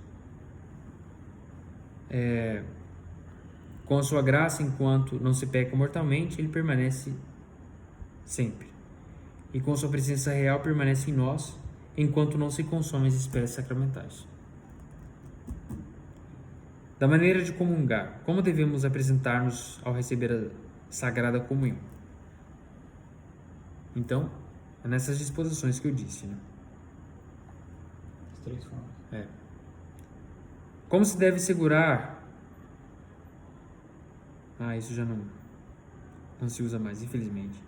Com a sua graça, enquanto não se peca mortalmente, ele permanece sempre. E com sua presença real permanece em nós, enquanto não se consomem as espécies sacramentais. Da maneira de comungar, como devemos apresentar-nos ao receber a Sagrada Comunhão? Então, é nessas disposições que eu disse, né? As 3 formas. Como se deve segurar? Isso já não se usa mais, infelizmente.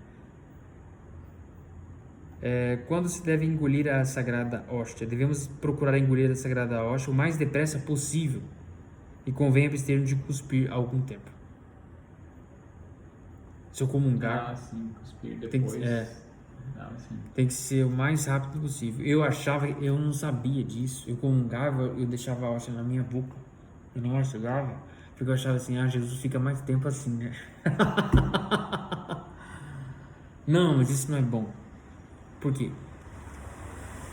Quando se deve engolir a Sagrada Hóstia? Devemos procurar engolir a Sagrada Hóstia o mais depressa possível e convém abster-nos de cuspir algum tempo. Se eu comungar, sim, cuspir depois. Tem que ser o mais rápido possível. Eu não sabia disso. Eu comungava, eu deixava a hóstia na minha boca. Eu não chegava, porque eu achava assim, Jesus fica mais tempo assim, né? Não, mas isso não é bom. Por quê?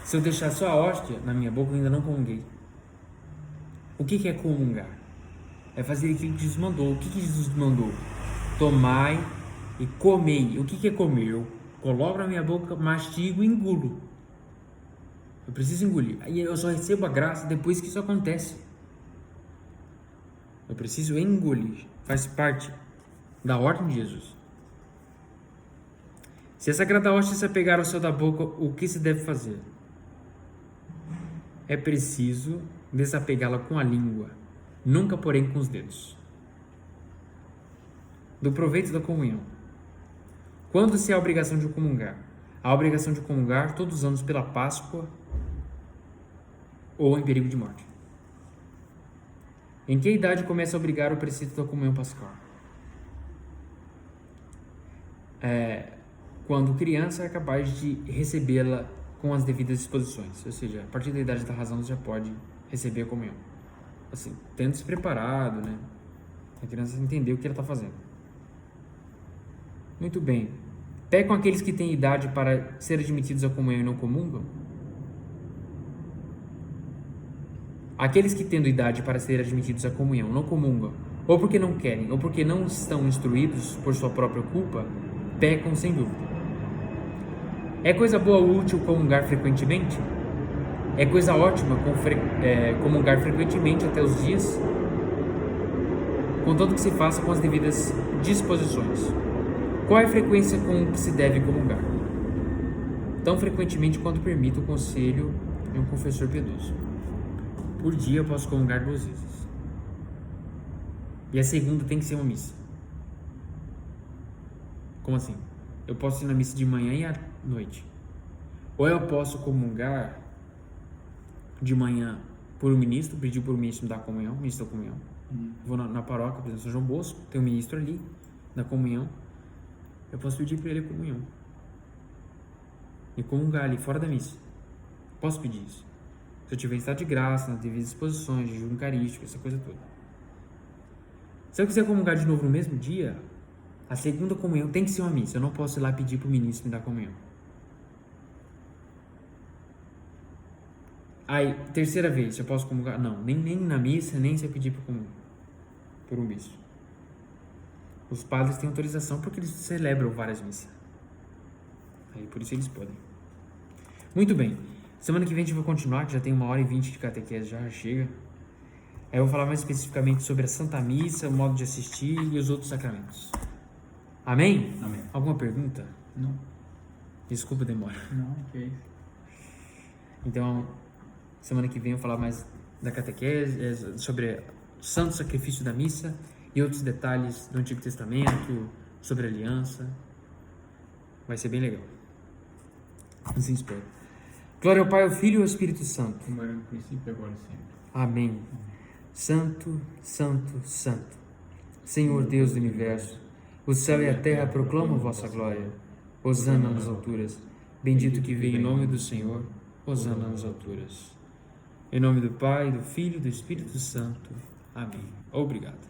Se eu deixar só a hóstia na minha boca, eu ainda não comunguei. O que é comungar? É fazer aquilo que Jesus mandou. O que Jesus mandou? Tomai e comei. O que é comer? Eu coloco na minha boca, mastigo e engulo. Eu preciso engolir. Aí eu só recebo a graça depois que isso acontece. Eu preciso engolir. Faz parte da ordem de Jesus. Se a Sagrada Hóstia se apegar ao céu da boca, o que se deve fazer? É preciso desapegá-la com a língua, nunca porém com os dedos. Do proveito da comunhão. Quando se há a obrigação de comungar? Há a obrigação de comungar todos os anos pela Páscoa ou em perigo de morte. Em que idade começa a obrigar o preceito da comunhão pascal? Quando criança é capaz de recebê-la com as devidas disposições, ou seja, a partir da idade da razão você já pode receber a comunhão. Assim, tendo se preparado, né? A criança entender o que ela está fazendo. Muito bem. Pecam aqueles que têm idade para ser admitidos à comunhão e não comungam? Aqueles que tendo idade para ser admitidos à comunhão não comungam, ou porque não querem, ou porque não estão instruídos por sua própria culpa, pecam sem dúvida. É coisa boa ou útil comungar frequentemente? É coisa ótima comungar frequentemente até os dias, contanto que se faça com as devidas disposições. Qual é a frequência com que se deve comungar? Tão frequentemente quanto permite o conselho de um confessor piedoso. Por dia eu posso comungar 2 vezes. E a segunda tem que ser uma missa. Como assim? Eu posso ir na missa de manhã e à noite. Ou eu posso comungar de manhã por um ministro, pedir por um ministro me dar comunhão, ministro da comunhão. Vou na paróquia, por exemplo, São João Bosco, tem um ministro ali, da comunhão. Eu posso pedir para ele a comunhão. E comungar ali, fora da missa. Posso pedir isso. Se eu tiver estado de graça, nas devidas disposições, jejum eucarístico, essa coisa toda. Se eu quiser comungar de novo no mesmo dia, a segunda comunhão tem que ser uma missa. Eu não posso ir lá pedir para o ministro me dar comunhão. Aí, terceira vez, eu posso comungar? Não, nem na missa, nem se eu pedir por um bispo. Os padres têm autorização porque eles celebram várias missas. Aí, por isso eles podem. Muito bem. Semana que vem a gente vai continuar, que já tem 1h20 de catequese, já chega. Aí eu vou falar mais especificamente sobre a Santa Missa, o modo de assistir e os outros sacramentos. Amém? Amém. Alguma pergunta? Não. Desculpa a demora. Não, que isso. Então, semana que vem eu vou falar mais da catequese, sobre o santo sacrifício da missa e outros detalhes do Antigo Testamento, sobre a aliança. Vai ser bem legal. Assim espero. Glória ao Pai, ao Filho e ao Espírito Santo. Como era no princípio, agora e sempre. Amém. Santo, Santo, Santo, Senhor Deus do Universo, o céu e a terra proclamam vossa glória. Hosana nas alturas. Bendito que vem em nome do Senhor. Hosana nas alturas. Em nome do Pai, do Filho e do Espírito Santo. Amém. Obrigado.